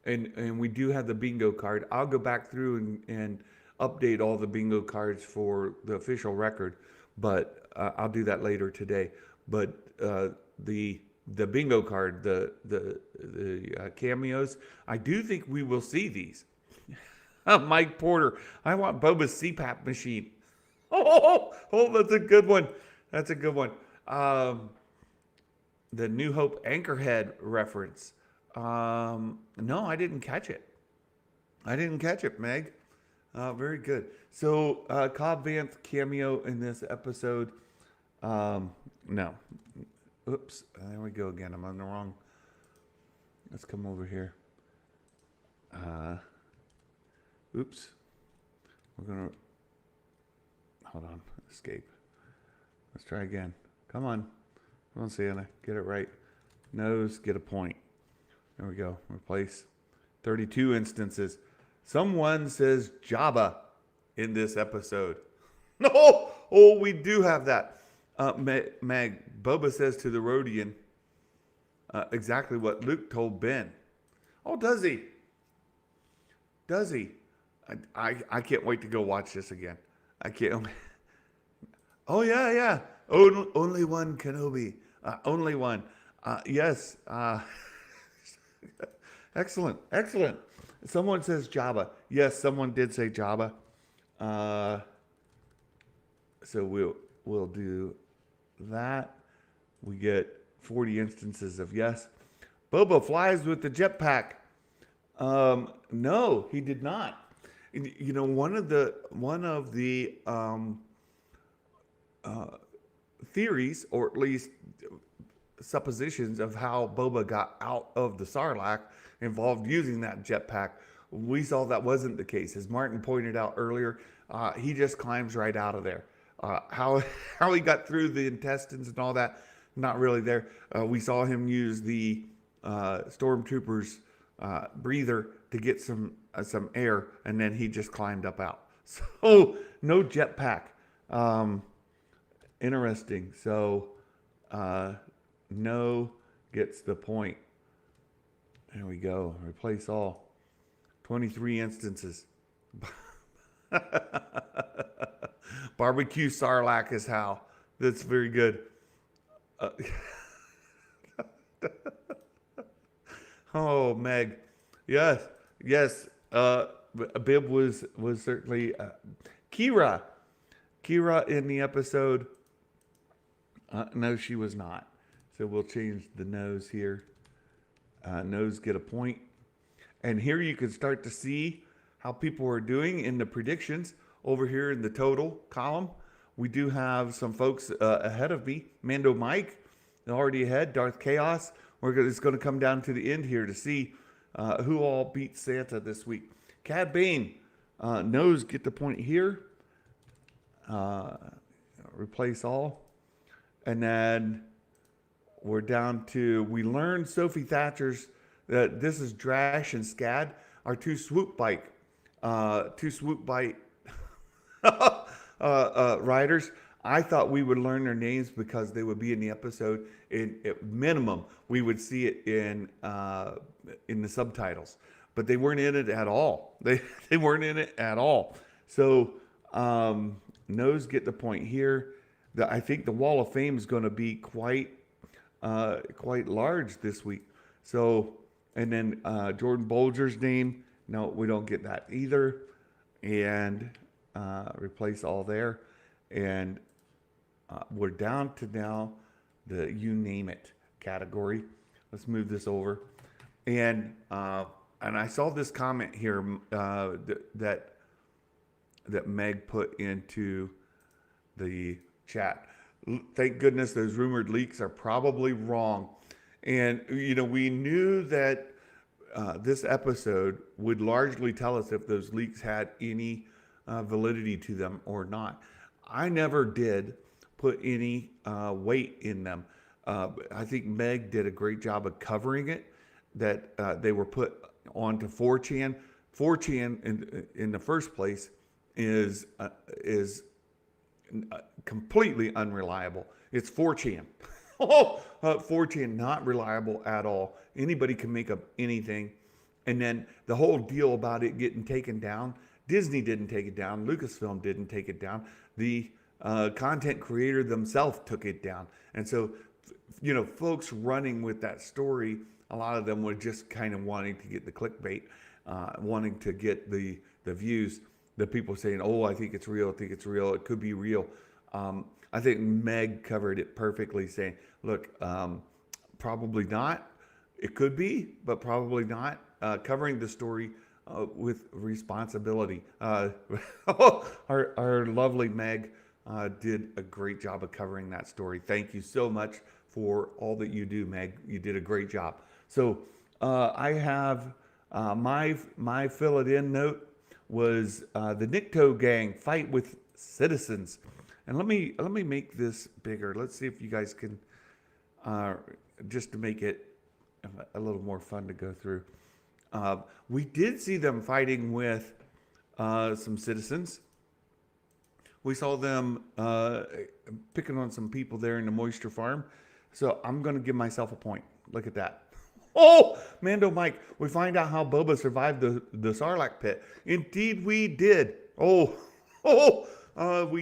and we do have the bingo card, I'll go back through and update all the bingo cards for the official record, but I'll do that later today. But the bingo card, the cameos, I do think we will see these. Mike Porter, I want Boba's CPAP machine. Oh, that's a good one. That's a good one. The New Hope Anchorhead reference. No, I didn't catch it. I didn't catch it, Meg. Very good. So, Cobb Vanth cameo in this episode. No. Oops. There we go again. I'm on the wrong. Let's come over here. Oops. We're going to. Hold on. Escape. Let's try again. Come on. Come on, Sienna. Get it right. Nose, get a point. There we go. Replace 32 instances. Someone says Jabba in this episode. No! Oh, we do have that. Mag, Boba says to the Rodian exactly what Luke told Ben. Oh, does he? Does he? I can't wait to go watch this again. I can't. Oh, yeah. Only one Kenobi. Only one. Yes. Excellent. Someone says Jabba. Yes, someone did say Jabba. So we'll do that. We get 40 instances of yes. Boba flies with the jetpack. No, he did not. You know, one of the theories, or at least suppositions, of how Boba got out of the Sarlacc involved using that jetpack. We saw that wasn't the case. As Martin pointed out earlier, he just climbs right out of there. How he got through the intestines and all that, not really there. We saw him use the stormtroopers breather to get some air, and then he just climbed up out. So no jetpack. Interesting. So no gets the point. There we go. Replace all. 23 instances. Barbecue Sarlacc is how. That's very good. Oh, Meg. Yes. Bib was certainly Kira in the episode. No, she was not. So we'll change the nose here. Nose get a point. And here you can start to see how people are doing in the predictions. Over here in the total column, we do have some folks ahead of me. Mando Mike, already ahead. Darth Chaos. It's going to come down to the end here to see who all beat Santa this week. Cad Bane, nose get the point here. Replace all. And then we're down to, we learned Sophie Thatcher's, this is Drash and Scad, our two swoop bite riders. I thought we would learn their names because they would be in the episode. At minimum, we would see it in the subtitles, but they weren't in it at all. They weren't in it at all. So nose get the point here. I think the Wall of Fame is going to be quite large this week. So, and then Jordan Bolger's name, no, we don't get that either. And replace all there. And we're down to now the you name it category. Let's move this over. And I saw this comment here that Meg put into the chat. Thank goodness those rumored leaks are probably wrong. And, we knew that this episode would largely tell us if those leaks had any validity to them or not. I never did put any weight in them. I think Meg did a great job of covering it, that they were put onto 4chan. 4chan in the first place is completely unreliable. It's 4chan. 4chan, not reliable at all. Anybody can make up anything. And then the whole deal about it getting taken down, Disney didn't take it down. Lucasfilm didn't take it down. The content creator themselves took it down. And so, folks running with that story, a lot of them were just kind of wanting to get the clickbait, wanting to get the views. The people saying, "Oh, I think it's real. I think it's real. It could be real." I think Meg covered it perfectly, saying, "Look, probably not. It could be, but probably not." Covering the story with responsibility. Our lovely Meg did a great job of covering that story. Thank you so much for all that you do, Meg. You did a great job. So I have my fill it in note was the Nikto gang fight with citizens. And let me make this bigger. Let's see if you guys can, just to make it a little more fun to go through. We did see them fighting with some citizens. We saw them picking on some people there in the moisture farm. So I'm going to give myself a point. Look at that. Oh, Mando Mike, we find out how Boba survived the Sarlacc pit. Indeed, we did. We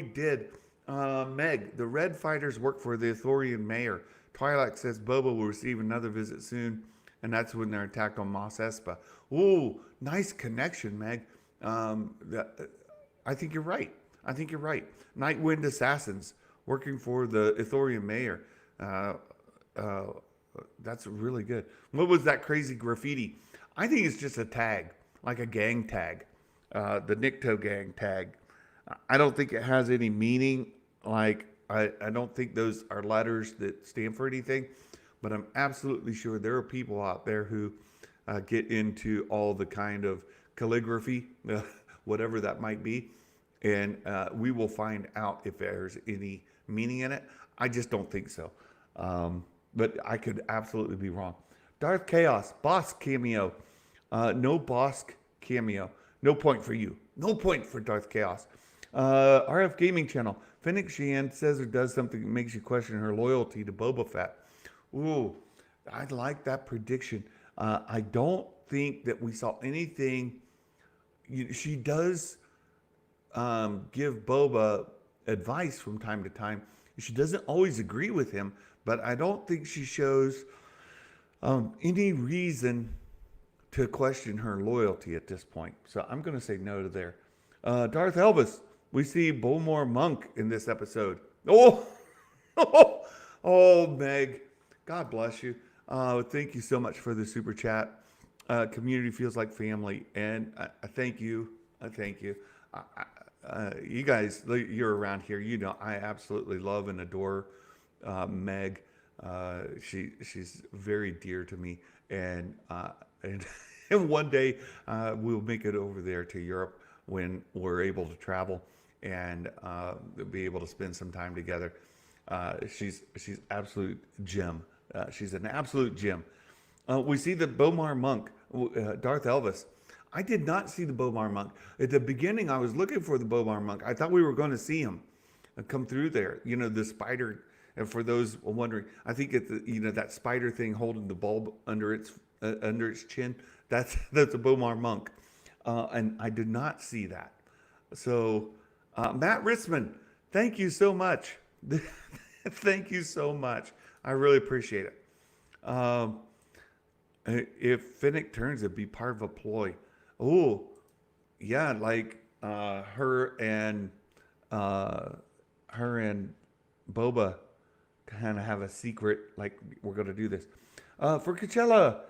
did. Meg, the Red Fighters work for the Ithorian mayor. Twi'lek says Boba will receive another visit soon, and that's when they're attacked on Mos Espa. Ooh, nice connection, Meg. I think you're right. Night Wind Assassins working for the Ithorian mayor. That's really good. What was that crazy graffiti? I think it's just a tag, like a gang tag, the Nikto gang tag. I don't think it has any meaning. Like, I don't think those are letters that stand for anything, but I'm absolutely sure there are people out there who get into all the kind of calligraphy, whatever that might be, and we will find out if there's any meaning in it. I just don't think so. But I could absolutely be wrong. Darth Chaos, Bosk cameo. No Bosk cameo. No point for you. No point for Darth Chaos. RF Gaming Channel. Fennec Shand says or does something that makes you question her loyalty to Boba Fett. Ooh, I like that prediction. I don't think that we saw anything. She does give Boba advice from time to time. She doesn't always agree with him, but I don't think she shows any reason to question her loyalty at this point. So I'm going to say no to there. Darth Elvis, we see Beaumont Monk in this episode. Oh, Meg, God bless you. Thank you so much for the super chat. Community feels like family, and I thank you. I thank you. You guys, you're around here. I absolutely love and adore Meg. She's very dear to me, and one day we'll make it over there to Europe when we're able to travel and be able to spend some time together. She's absolute gem. She's an absolute gem. We see the Beaumont Monk, Darth Elvis. I did not see the Beaumont Monk. At the beginning, I was looking for the Beaumont Monk. I thought we were going to see him come through there. The spider. And for those wondering, I think it's that spider thing holding the bulb under its chin. That's a Beaumont Monk, and I did not see that. So, Matt Ritzman, thank you so much. Thank you so much. I really appreciate it. If Fennec turns, it'd be part of a ploy. Oh, yeah, like her and Boba kind of have a secret, like we're going to do this. For Coachella,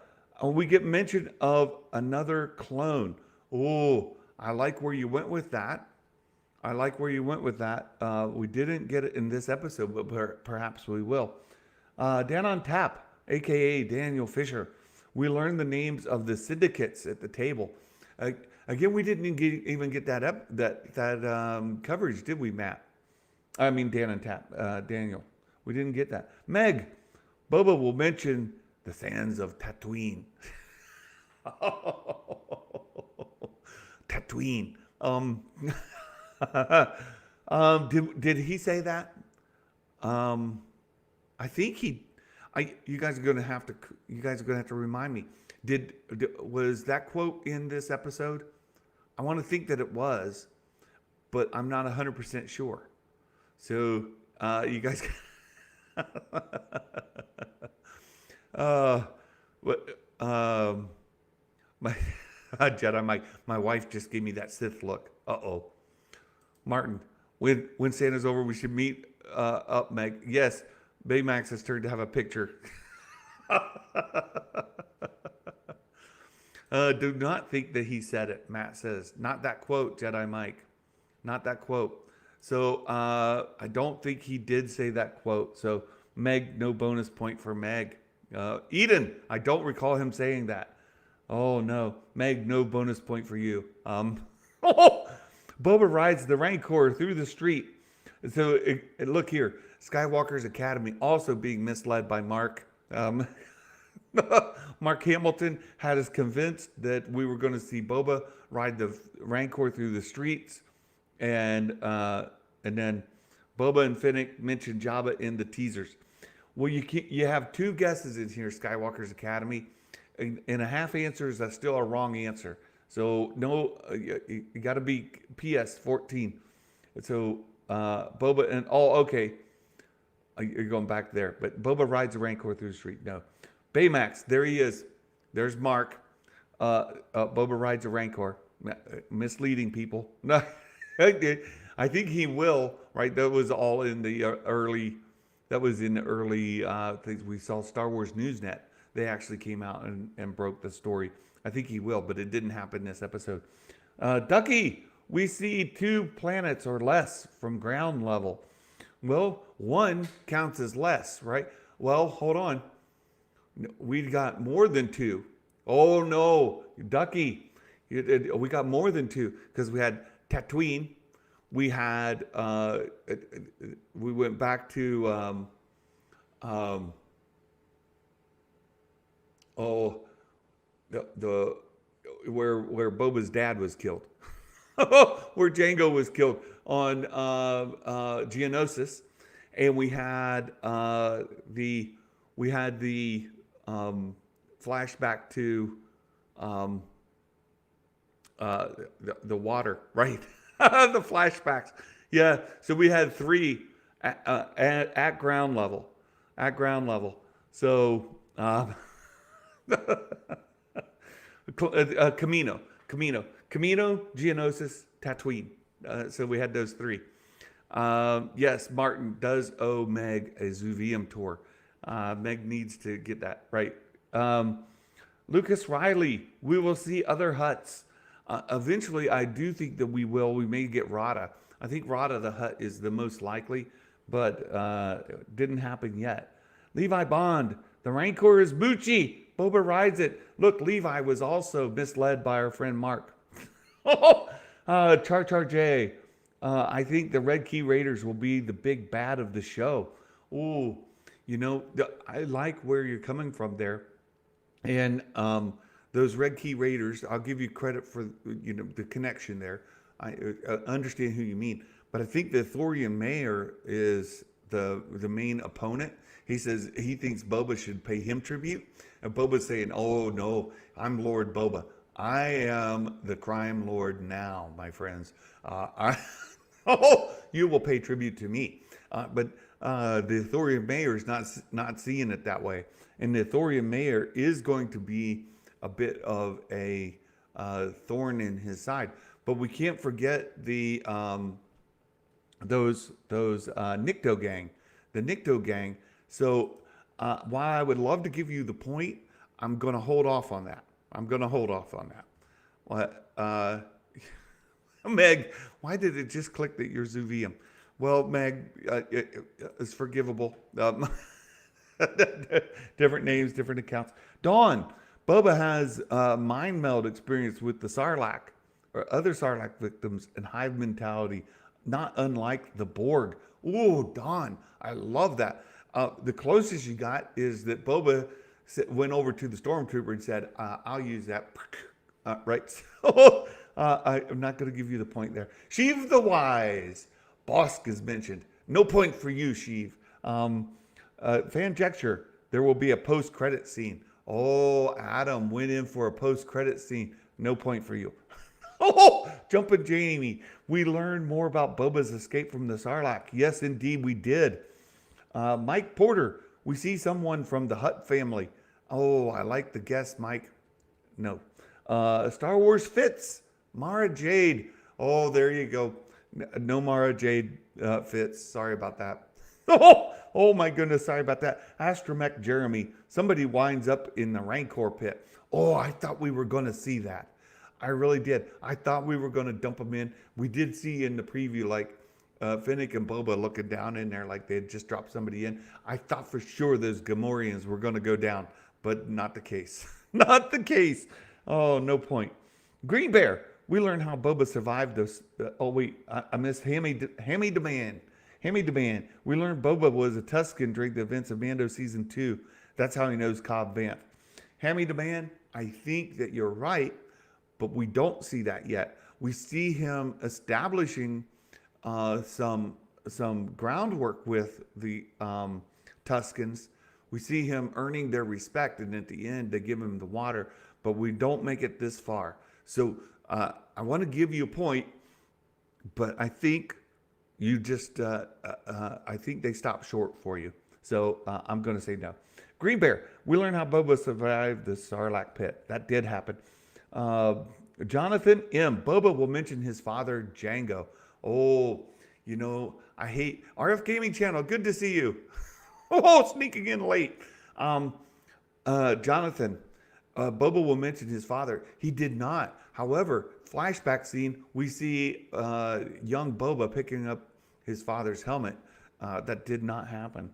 we get mention of another clone. Oh, I like where you went with that. I like where you went with that. We didn't get it in this episode, but perhaps we will. Dan on Tap, aka Daniel Fisher. We learned the names of the syndicates at the table. Uh, Again, we didn't even get that coverage, did we, Matt? I mean, Dan and Tap, Daniel. We didn't get that. Meg, Boba will mention the sands of Tatooine. Tatooine. Did he say that? I think he. You guys are gonna have to. You guys are gonna have to remind me. Was that quote in this episode? I want to think that it was, but I'm not 100% sure. So you guys. What? My Jedi, my wife just gave me that Sith look. Martin, when Santa's over, we should meet up, Meg. Yes, Baymax has turned to have a picture. Do not think that he said it, Matt says. Not that quote, Jedi Mike. Not that quote. So I don't think he did say that quote. So Meg, no bonus point for Meg. Eden, I don't recall him saying that. Oh no, Meg, no bonus point for you. Boba rides the Rancor through the street. So look here, Skywalker's Academy also being misled by Mark. Mark Hamilton had us convinced that we were going to see Boba ride the Rancor through the streets, and then Boba and Finnick mentioned Jabba in the teasers. Well, you have two guesses in here, Skywalker's Academy, and a half answer is still a wrong answer. So no, you got to be PS 14. So Boba and okay, you're going back there. But Boba rides a Rancor through the street. No, Baymax, there he is. There's Mark. Boba rides a Rancor, misleading people. No, I think he will. Right, that was all in the early. That was in the early things we saw. Star Wars Newsnet. They actually came out and broke the story. I think he will, but it didn't happen this episode. Ducky, we see 2 planets or less from ground level. Well, 1 counts as less, right? Well, hold on. We got more than 2. Oh no, Ducky, we got more than 2 because we had Tatooine. We had we went back to the where Boba's dad was killed, where Django was killed on Geonosis, and we had the flashback to the water, right? The flashbacks, yeah. So we had 3 at ground level, So. Camino, Geonosis, Tatooine. So we had those 3. Yes, Martin does owe Meg a Zuvium tour. Meg needs to get that right. Lucas Riley, we will see other Hutts. Eventually, I do think that we will. We may get Rada. I think Rada the Hutt is the most likely, but it didn't happen yet. Levi Bond, the Rancor is Bucci. Boba rides it. Look, Levi was also misled by our friend Mark. Char Char J. I think the Red Key Raiders will be the big bad of the show. Ooh, I like where you're coming from there. And those Red Key Raiders, I'll give you credit for the connection there. I understand who you mean, but I think the Thorian Mayor is the main opponent. He says he thinks Boba should pay him tribute. And Boba's saying, oh, no, I'm Lord Boba. I am the crime lord now, my friends. You will pay tribute to me. But the Thorian Mayor is not seeing it that way. And the Thorian Mayor is going to be a bit of a thorn in his side. But we can't forget the those Nikto gang. The Nikto gang. So while I would love to give you the point, I'm going to hold off on that. Meg, why did it just click that you're Zuvium? Well, Meg, it's forgivable. Different names, different accounts. Dawn, Boba has mind meld experience with the Sarlacc or other Sarlacc victims and hive mentality, not unlike the Borg. Ooh, Dawn, I love that. The closest you got is that Boba went over to the stormtrooper and said, I'll use that. Right? So I'm not going to give you the point there. Sheev the Wise. Bosk is mentioned. No point for you, Sheev. Fan Jecture, there will be a post-credit scene. Oh, Adam went in for a post-credit scene. No point for you. Oh, Jumpin' Jamie. We learned more about Boba's escape from the Sarlacc. Yes, indeed, we did. Mike Porter, we see someone from the Hutt family. Oh, I like the guess, Mike. No. Star Wars Fitz. Mara Jade. Oh, there you go. No Mara Jade Fitz. Sorry about that. Oh my goodness. Sorry about that. Astromech Jeremy. Somebody winds up in the Rancor pit. Oh, I thought we were going to see that. I really did. I thought we were going to dump them in. We did see in the preview, like, Finnick and Boba looking down in there like they had just dropped somebody in. I thought for sure those Gamorreans were going to go down, but not the case. Not the case. Oh, no point. Green Bear. We learned how Boba survived those. Oh, wait. I missed Hammy Demand. Hammy Demand. We learned Boba was a Tusken during the events of Mando Season 2. That's how he knows Cobb Vanth. Hammy Demand, I think that you're right, but we don't see that yet. We see him establishing some groundwork with the Tuskens. We see him earning their respect, and at the end, they give him the water, but we don't make it this far. So I want to give you a point, but I think you just, I think they stopped short for you. So I'm going to say no. Green Bear, we learned how Boba survived the Sarlacc pit. That did happen. Jonathan M. Boba will mention his father, Django. Oh, you know, I hate RF Gaming Channel. Good to see you. Oh, sneaking in late. Jonathan, Boba will mention his father. He did not. However, flashback scene, we see young Boba picking up his father's helmet. That did not happen.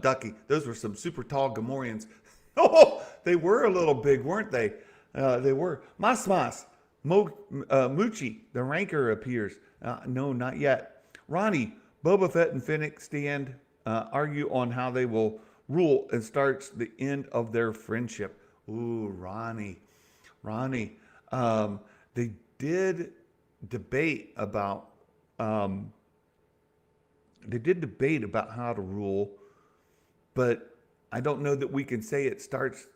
Ducky, those were some super tall Gamorreans. Oh, they were a little big, weren't they? They were. Mas. Moochie, the Rancor appears. No, not yet. Ronnie, Boba Fett and Finnick stand, argue on how they will rule and starts the end of their friendship. Ooh, Ronnie. They did debate about how to rule, but I don't know that we can say it starts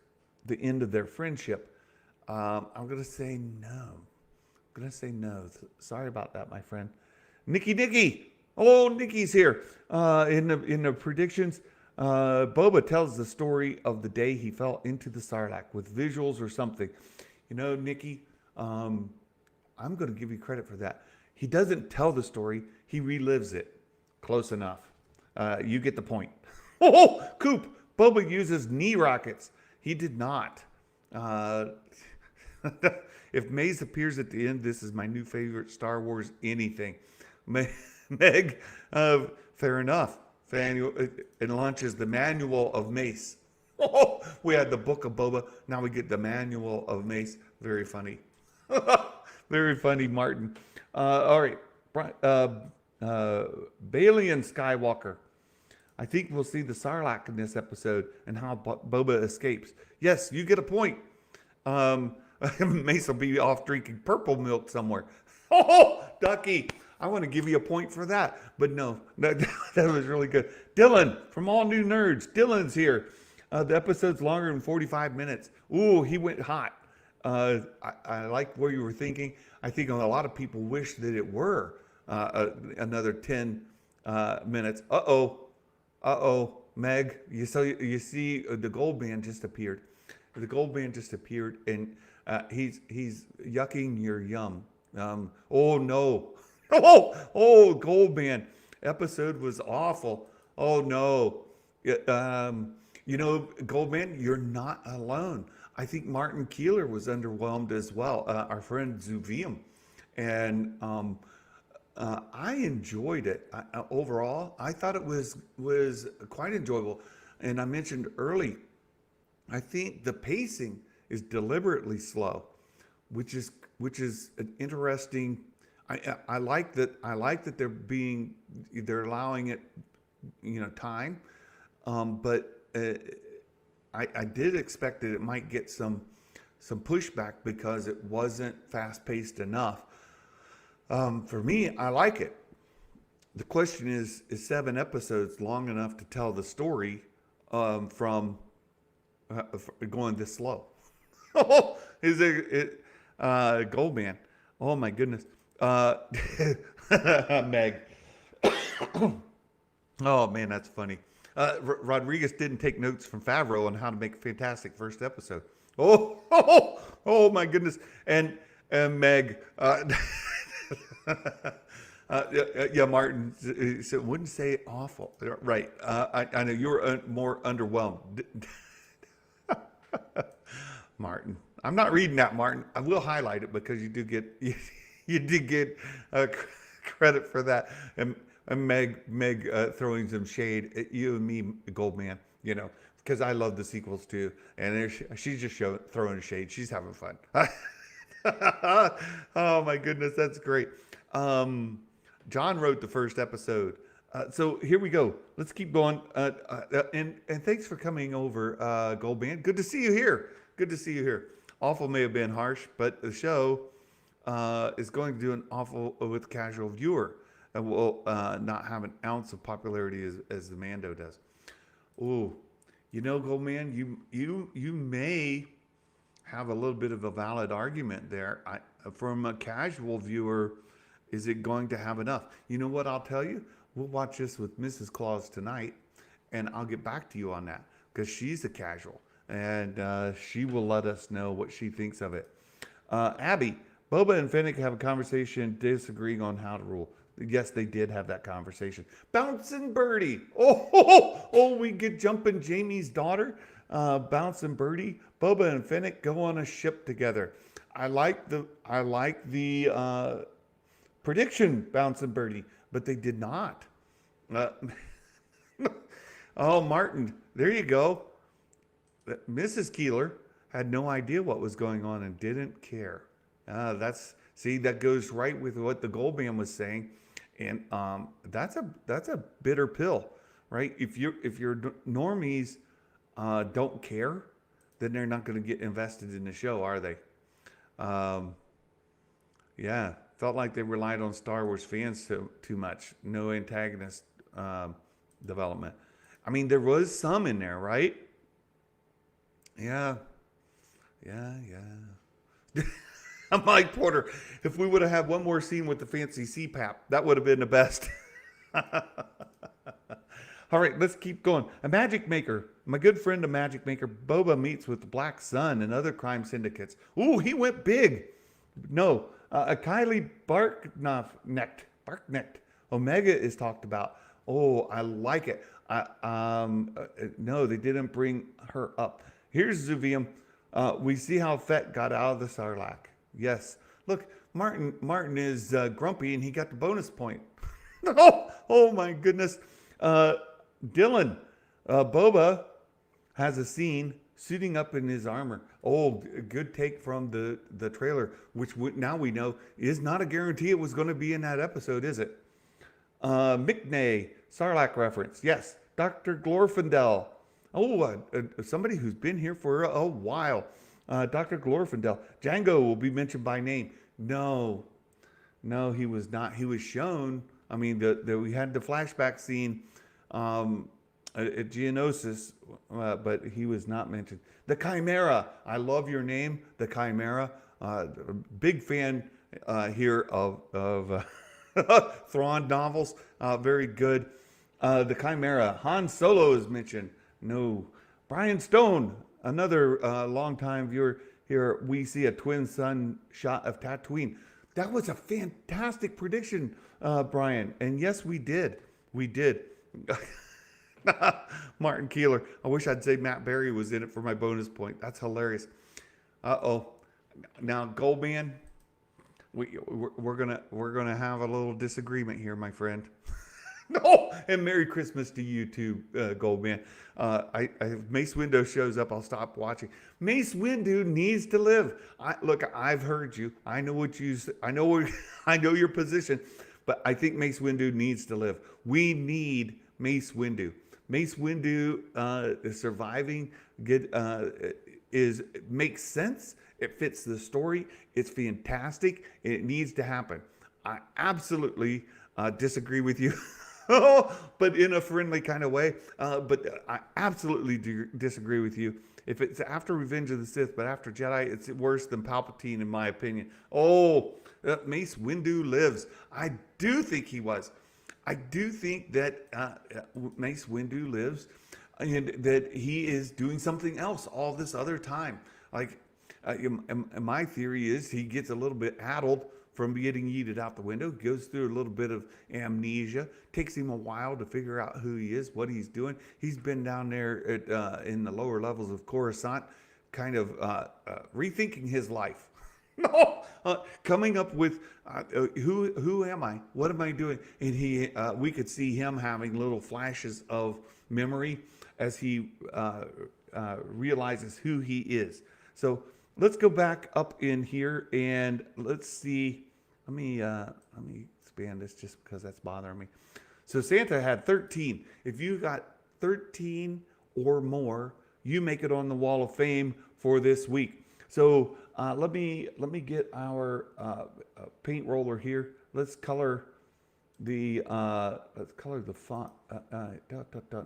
the end of their friendship. I'm going to say no. Sorry about that, my friend. Nikki. Oh, Nikki's here. In the predictions, Boba tells the story of the day he fell into the Sarlacc with visuals or something. You know, Nikki, I'm going to give you credit for that. He doesn't tell the story. He relives it. Close enough. You get the point. Oh, Coop. Boba uses knee rockets. He did not. If Maze appears at the end, this is my new favorite Star Wars anything. Meg, fair enough. It launches the manual of Mace. Oh, we had the Book of Boba. Now we get the manual of Mace. Very funny. Very funny, Martin. All right. Balian Skywalker. I think we'll see the Sarlacc in this episode and how Boba escapes. Yes, you get a point. Mace will be off drinking purple milk somewhere. Oh, Ducky. I want to give you a point for that. But no, that was really good. Dylan from All New Nerds. Dylan's here. The episode's longer than 45 minutes. Ooh, he went hot. I like where you were thinking. I think a lot of people wish that it were another 10 minutes. Uh-oh, Meg. You see the gold band just appeared. The gold band just appeared, and he's yucking your yum. Oh no. Oh, gold band. Episode was awful. Oh no. You know, Goldman, you're not alone. I think Martin Keeler was underwhelmed as well. Our friend Zuvium. And I enjoyed it. Overall, I thought it was quite enjoyable. And I mentioned early, I think the pacing is deliberately slow, which is an interesting. I like that. I like that they're allowing it, time. But I did expect that it might get some pushback because it wasn't fast paced enough. For me, I like it. The question is 7 episodes long enough to tell the story from going this slow? Oh, is it Goldman? Oh my goodness, Meg. Oh man, that's funny. Rodriguez didn't take notes from Favreau on how to make a fantastic first episode. Oh my goodness, and Meg. Yeah, Martin so wouldn't say awful, right? I know you were more underwhelmed, Martin. I'm not reading that, Martin. I will highlight it because you do get you did get credit for that, and Meg throwing some shade at you and me, Goldman. Because I love the sequels too, and she's just throwing shade. She's having fun. Oh my goodness, that's great. John wrote the first episode. So here we go. Let's keep going. And thanks for coming over, Goldman. Good to see you here. Good to see you here. Awful may have been harsh, but the show is going to do an awful with casual viewer and will not have an ounce of popularity as the Mando does. Ooh, Goldman, you may have a little bit of a valid argument there. From a casual viewer, is it going to have enough? You know what I'll tell you? We'll watch this with Mrs. Claus tonight, and I'll get back to you on that because she's a casual, and she will let us know what she thinks of it. Abby, Boba and Fennec have a conversation disagreeing on how to rule. Yes, they did have that conversation. Bouncing Birdie. We get jumping Jamie's daughter. Bouncing Birdie. Boba and Fennec go on a ship together. I like the prediction, Bouncing Birdie, but they did not. Oh, Martin, there you go. Mrs. Keeler had no idea what was going on and didn't care. That goes right with what the Goldman was saying, and that's a bitter pill, right? If your normies don't care, then they're not going to get invested in the show, are they? Yeah, felt like they relied on Star Wars fans too much. No antagonist development. I mean, there was some in there, right? Yeah. I'm Mike Porter. If we would have had one more scene with the fancy CPAP, that would have been the best. All right, let's keep going. A magic maker. My good friend, a magic maker, Boba meets with the Black Sun and other crime syndicates. Ooh, he went big. No, a Kylie Barknecht. Omega is talked about. Oh, I like it. No, they didn't bring her up. Here's Zuvium. We see how Fett got out of the Sarlacc. Yes. Look, Martin is grumpy and he got the bonus point. Oh my goodness. Dylan, Boba has a scene suiting up in his armor. Oh, good take from the trailer, which now we know is not a guarantee it was going to be in that episode, is it? McNay, Sarlacc reference. Yes. Dr. Glorfindel. Oh, somebody who's been here for a while. Dr. Glorfindel. Django will be mentioned by name. No, he was not. He was shown. I mean, we had the flashback scene at Geonosis, but he was not mentioned. The Chimera. I love your name, the Chimera. Big fan here of Thrawn novels. Very good. The Chimera. Han Solo is mentioned. No. Brian Stone, another longtime viewer here. We see a twin sun shot of Tatooine. That was a fantastic prediction, Brian. And yes, we did. We did. Martin Keeler. I wish I'd say Matt Berry was in it for my bonus point. That's hilarious. Uh-oh. Now, Goldman, we're gonna have a little disagreement here, my friend. No, and Merry Christmas to you too, Goldman. If Mace Windu shows up, I'll stop watching. Mace Windu needs to live. Look, I've heard you. I know what you. I know I know your position, but I think Mace Windu needs to live. We need Mace Windu. Mace Windu is surviving. Makes sense. It fits the story. It's fantastic. It needs to happen. I absolutely disagree with you. But in a friendly kind of way. But I absolutely disagree with you. If it's after Revenge of the Sith, but after Jedi, it's worse than Palpatine, in my opinion. Mace Windu lives. I do think he was. I do think that Mace Windu lives, and that he is doing something else all this other time. Like, my theory is he gets a little bit addled from getting yeeted out the window, goes through a little bit of amnesia, takes him a while to figure out who he is, what he's doing. He's been down there in the lower levels of Coruscant, kind of rethinking his life. Coming up with who am I? What am I doing? And we could see him having little flashes of memory as he realizes who he is. So let's go back up in here and let's see. Let me expand this just because that's bothering me. So Santa had 13. If you got 13 or more, you make it on the Wall of Fame for this week. So let me get our paint roller here. Let's color the font.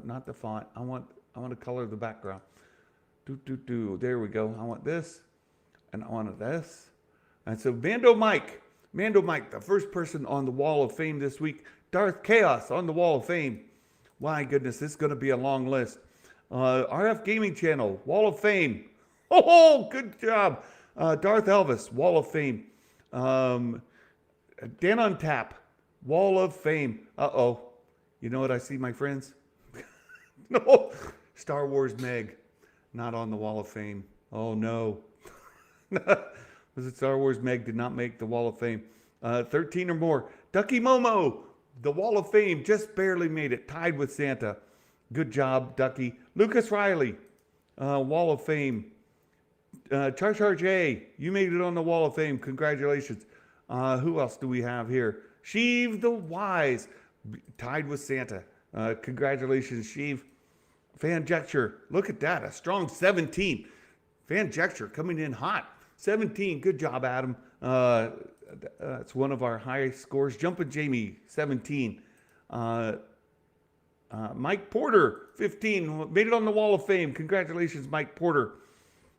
Not the font. I want to color the background. There we go. I want this. And I wanted this. And so Mando Mike, the first person on the Wall of Fame this week. Darth Chaos on the Wall of Fame. My goodness, this is going to be a long list. RF Gaming Channel, Wall of Fame. Oh, good job. Darth Elvis, Wall of Fame. Dan on Tap, Wall of Fame. Uh-oh. You know what I see, my friends? No. Star Wars Meg, not on the Wall of Fame. Oh, no. Was it Star Wars Meg did not make the Wall of Fame. 13 or more. Ducky Momo, the Wall of Fame, just barely made it. Tied with Santa. Good job, Ducky. Lucas Riley, Wall of Fame. Char Char J, you made it on the Wall of Fame. Congratulations. Who else do we have here? Sheev the Wise, tied with Santa. Congratulations, Sheev. Fan Jecture, look at that. A strong 17. Fan Jecture coming in hot. 17. Good job, Adam. It's one of our high scores. Jumpin' Jamie, 17. Mike Porter, 15. Made it on the Wall of Fame. Congratulations, Mike Porter.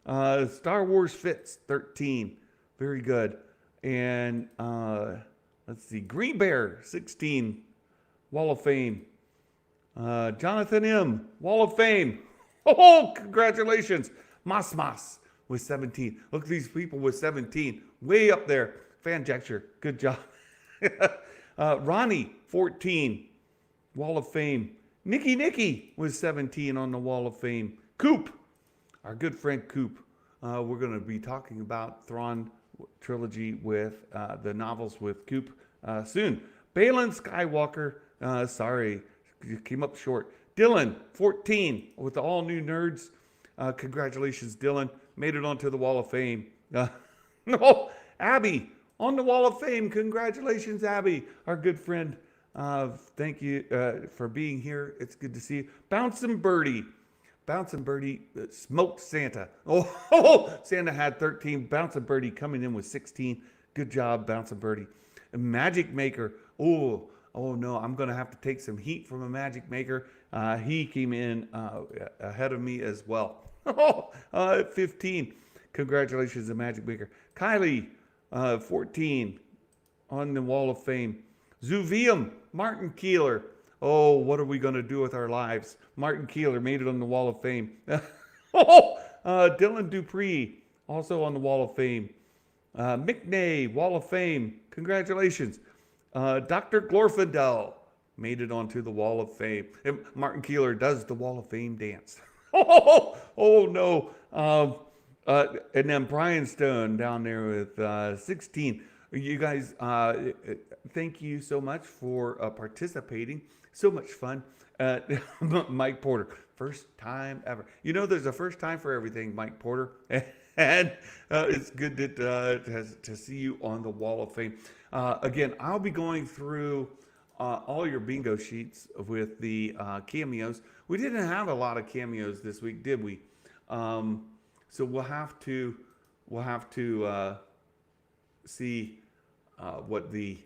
Star Wars Fits, 13. Very good. And let's see. Green Bear, 16. Wall of Fame. Jonathan M., Wall of Fame. Oh, congratulations. Mas with 17. Look at these people with 17. Way up there. Fan Jecture. Good job. Ronnie, 14. Wall of Fame. Nikki with 17 on the Wall of Fame. Coop, our good friend Coop. We're going to be talking about Thrawn trilogy with the novels with Coop soon. Balin Skywalker, sorry, you came up short. Dylan, 14, with the all new nerds. Congratulations, Dylan. Made it onto the Wall of Fame. No, Abby, on the Wall of Fame. Congratulations, Abby, our good friend. Thank you for being here. It's good to see you. Bouncing Birdie smoked Santa. Oh, Santa had 13. Bouncing Birdie coming in with 16. Good job, Bouncing Birdie. A Magic Maker. Oh no, I'm going to have to take some heat from a Magic Maker. He came in ahead of me as well. 15. Congratulations to Magic Maker. Kylie, 14 on the Wall of Fame. Zuvium, Martin Keeler. Oh, what are we going to do with our lives? Martin Keeler made it on the Wall of Fame. Dylan Dupree, also on the Wall of Fame. McNay, Wall of Fame. Congratulations. Dr. Glorfindel made it onto the Wall of Fame. And Martin Keeler does the Wall of Fame dance. Oh no. And then Brian Stone down there with 16. You guys, thank you so much for participating. So much fun. Mike Porter, first time ever. You know, there's a first time for everything, Mike Porter. And it's good to see you on the Wall of Fame. Again, I'll be going through all your bingo sheets with the cameos. We didn't have a lot of cameos this week, did we? So we'll have to see what the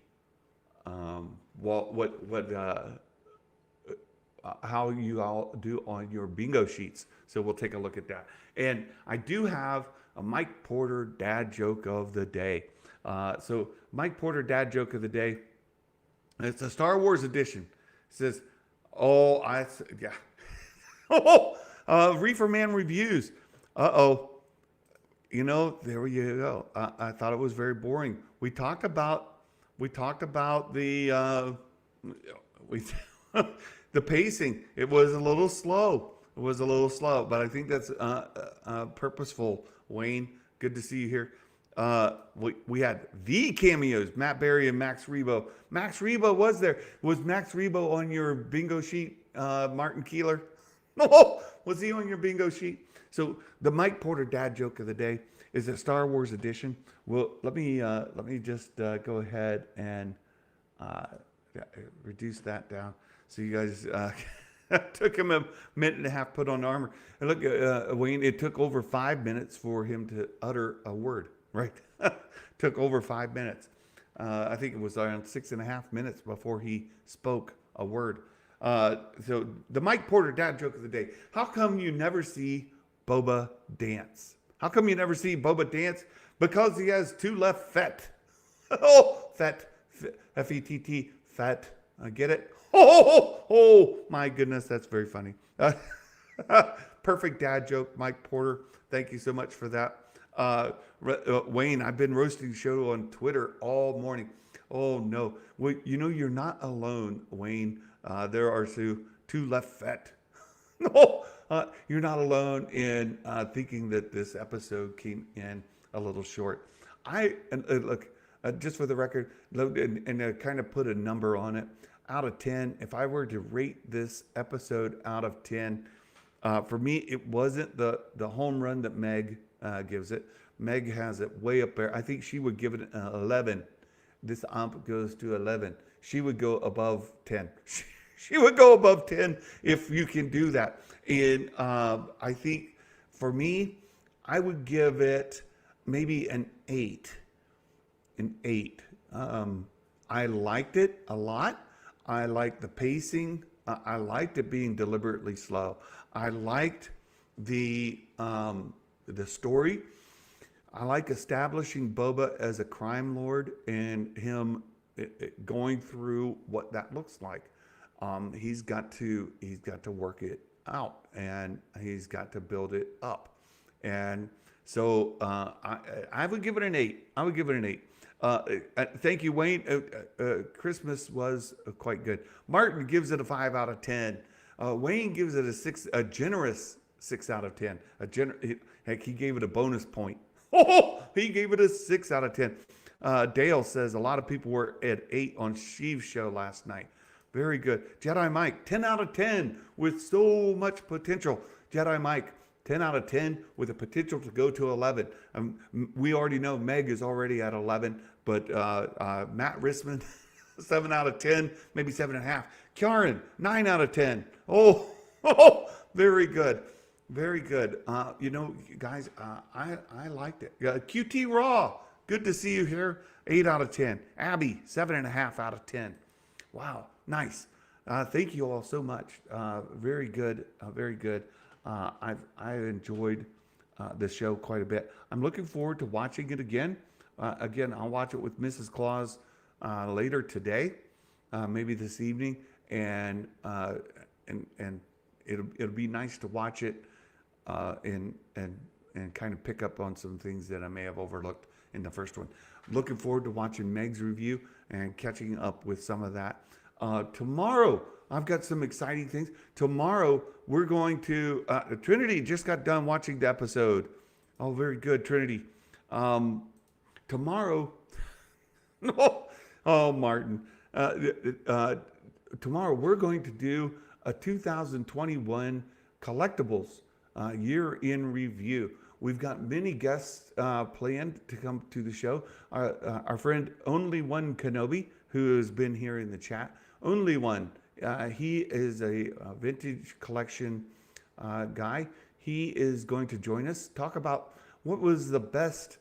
how you all do on your bingo sheets. So we'll take a look at that. And I do have a Mike Porter dad joke of the day. So Mike Porter dad joke of the day. It's a Star Wars edition. It says, yeah. Reefer Man Reviews. You know, there you go. I thought it was very boring. We talked about the the pacing. It was a little slow. But I think that's purposeful. Wayne, good to see you here. We had the cameos, Matt Berry and Max Rebo. Max Rebo was there. Was Max Rebo on your bingo sheet, Martin Keeler? No, was he on your bingo sheet? So the Mike Porter dad joke of the day is a Star Wars edition. Well, let me just go ahead and reduce that down. So you guys took him a minute and a half to put on armor. And look, Wayne, it took over 5 minutes for him to utter a word. Right, took over 5 minutes. I think it was around 6.5 minutes before he spoke a word. So the Mike Porter dad joke of the day. How come you never see Boba dance? How come you never see Boba dance? Because he has two left fet. Oh, fet, F-E-T-T, fet. Get it? Oh, my goodness, that's very funny. Perfect dad joke, Mike Porter. Thank you so much for that. Wayne, I've been roasting the show on Twitter all morning. Oh no, well, you know you're not alone, Wayne. There are two left fet. No, you're not alone in thinking that this episode came in a little short. Look, just for the record, and kind of put a number on it. Out of 10, if I were to rate this episode out of 10, for me, it wasn't the home run that Meg gives it. Meg has it way up there. I think she would give it an 11. This ump goes to 11. She would go above 10. She would go above 10 if you can do that. And I think for me, I would give it maybe an 8. An 8. I liked it a lot. I liked the pacing. I liked it being deliberately slow. I liked the story. I like establishing Boba as a crime lord and him going through what that looks like. He's got to work it out and he's got to build it up. And so I would give it an 8. I would give it an 8. Thank you, Wayne. Christmas was quite good. Martin gives it a 5 out of 10. Wayne gives it a generous 6 out of 10. Heck, he gave it a bonus point. He gave it a 6 out of 10. Dale says a lot of people were at 8 on Sheev's show last night. Very good. Jedi Mike, 10 out of 10 with so much potential. Jedi Mike, 10 out of 10 with the potential to go to 11. We already know Meg is already at 11, but Matt Rissman, 7 out of 10, maybe 7.5. Karen, 9 out of 10. Oh, very good. Very good. You know, guys, I liked it. QT Raw, good to see you here. 8 out of 10. Abby, 7.5 out of 10. Wow, nice. Thank you all so much. Very good. Very good. I enjoyed the show quite a bit. I'm looking forward to watching it again. Again, I'll watch it with Mrs. Claus later today, maybe this evening, and it'll be nice to watch it and kind of pick up on some things that I may have overlooked in the first one. Looking forward to watching Meg's review and catching up with some of that. Tomorrow, I've got some exciting things. Tomorrow, we're going to... Trinity just got done watching the episode. Oh, very good, Trinity. Tomorrow, Oh, Martin. Uh, uh, Tomorrow we're going to do a 2021 collectibles year in review. We've got many guests planned to come to the show. Our friend Only One Kenobi, who has been here in the chat. Only One. He is a vintage collection guy. He is going to join us, talk about what was the best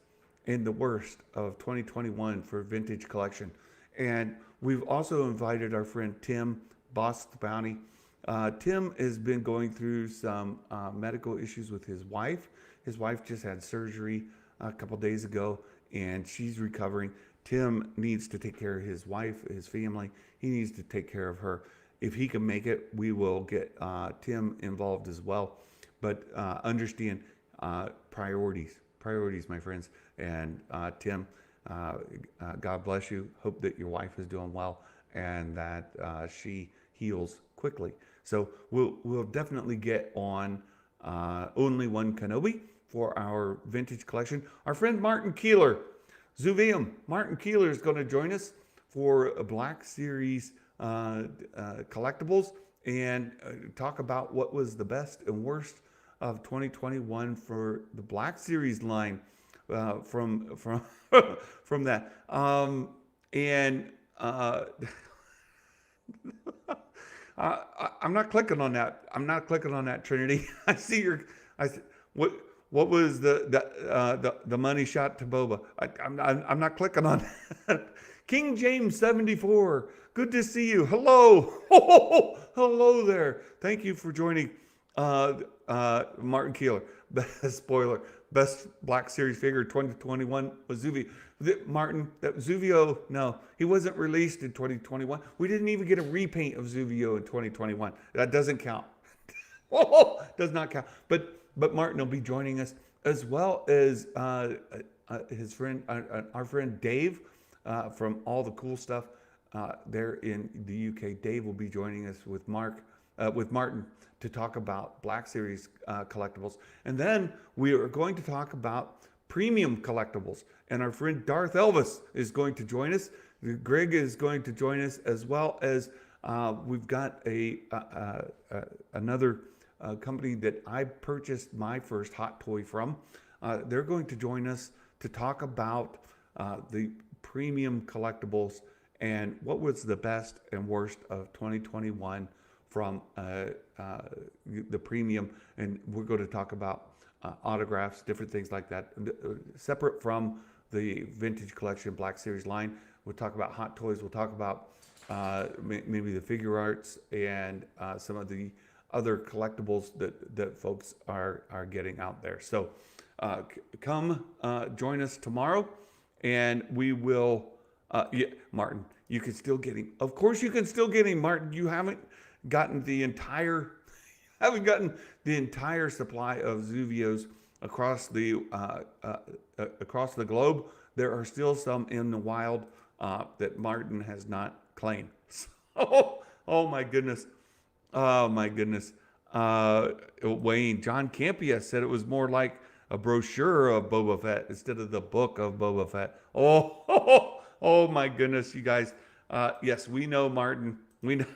and the worst of 2021 for vintage collection. And we've also invited our friend Tim, Boss the Bounty. Tim has been going through some medical issues with his wife. His wife just had surgery a couple days ago, and she's recovering. Tim needs to take care of his wife, his family. He needs to take care of her. If he can make it, we will get Tim involved as well. But understand priorities, my friends. And Tim, God bless you. Hope that your wife is doing well and that she heals quickly. So we'll definitely get on Only One Kenobi for our vintage collection. Our friend Martin Keeler, Zuvium. Martin Keeler is going to join us for a Black Series collectibles and talk about what was the best and worst of 2021 for the Black Series line from from that. I'm not clicking on that. I'm not clicking on that, Trinity. I see your. What was the money shot to Boba? I'm not clicking on that. King James 74. Good to see you. Hello. Hello there. Thank you for joining. Martin Keeler. Spoiler. Best Black Series figure 2021 was Zuvio. Martin, that Zuvio, no, he wasn't released in 2021. We didn't even get a repaint of Zuvio in 2021. That doesn't count. Does not count. But Martin will be joining us as well as his friend, our friend Dave from All the Cool Stuff there in the UK. Dave will be joining us with Martin to talk about Black Series collectibles. And then we are going to talk about premium collectibles. And our friend Darth Elvis is going to join us. Greg is going to join us, as well as we've got another company that I purchased my first hot toy from. They're going to join us to talk about the premium collectibles and what was the best and worst of 2021 from the premium. And we're going to talk about autographs, different things like that, separate from the vintage collection Black Series line. We'll talk about hot toys. We'll talk about maybe the figure arts and some of the other collectibles that folks are getting out there. So come join us tomorrow, and we will. Yeah, Martin, you can still get him. Of course, you can still get him, Martin. You haven't gotten the entire supply of Zuvios across the globe. There are still some in the wild that Martin has not claimed. So, oh my goodness. Oh my goodness. Wayne, John Campia said it was more like a brochure of Boba Fett instead of the book of Boba Fett. Oh my goodness, you guys. Yes, we know, Martin. We know.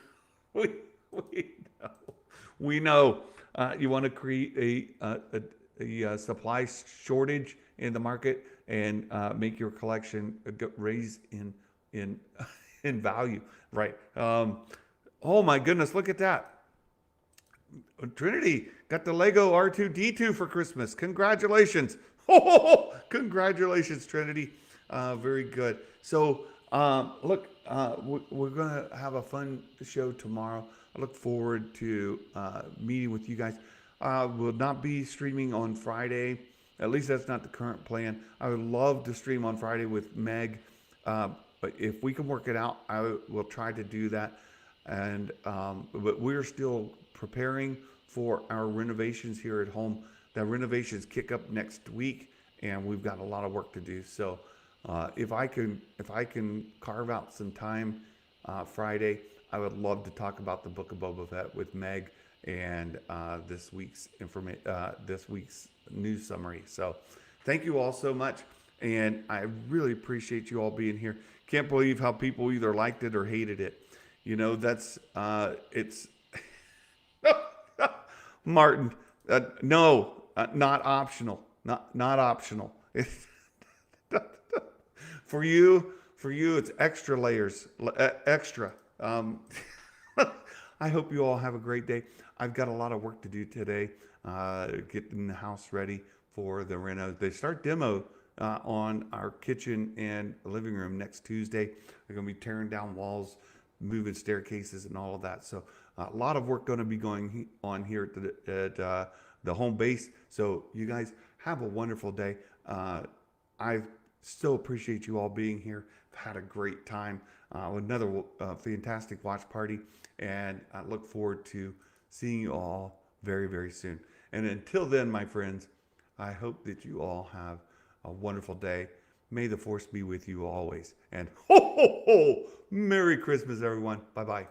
We know. You want to create a supply shortage in the market and make your collection raise in value, right? Oh my goodness, look at that. Trinity got the Lego R2-D2 for Christmas. Congratulations. Congratulations, Trinity. Very good. So look, we're going to have a fun show tomorrow. I look forward to meeting with you guys. Will not be streaming on Friday. At least that's not the current plan. I would love to stream on Friday with Meg. But if we can work it out, I will try to do that. And but we're still preparing for our renovations here at home. The renovations kick up next week, and we've got a lot of work to do. So if I can carve out some time Friday, I would love to talk about the Book of Boba Fett with Meg and this week's news summary. So thank you all so much, and I really appreciate you all being here. Can't believe how people either liked it or hated it. You know, that's it's Martin. No, not optional. Not optional. For you, it's extra layers, extra. Um, I hope you all have a great day. I've got a lot of work to do today, getting the house ready for the reno. They start demo on our kitchen and living room next Tuesday. They're going to be tearing down walls, moving staircases, and all of that. So a lot of work going to be going on here at the home base. So you guys have a wonderful day. I still appreciate you all being here. I've had a great time. Another fantastic watch party, and I look forward to seeing you all very, very soon. And until then, my friends, I hope that you all have a wonderful day. May the force be with you always. And ho, ho, ho! Merry Christmas, everyone. Bye-bye.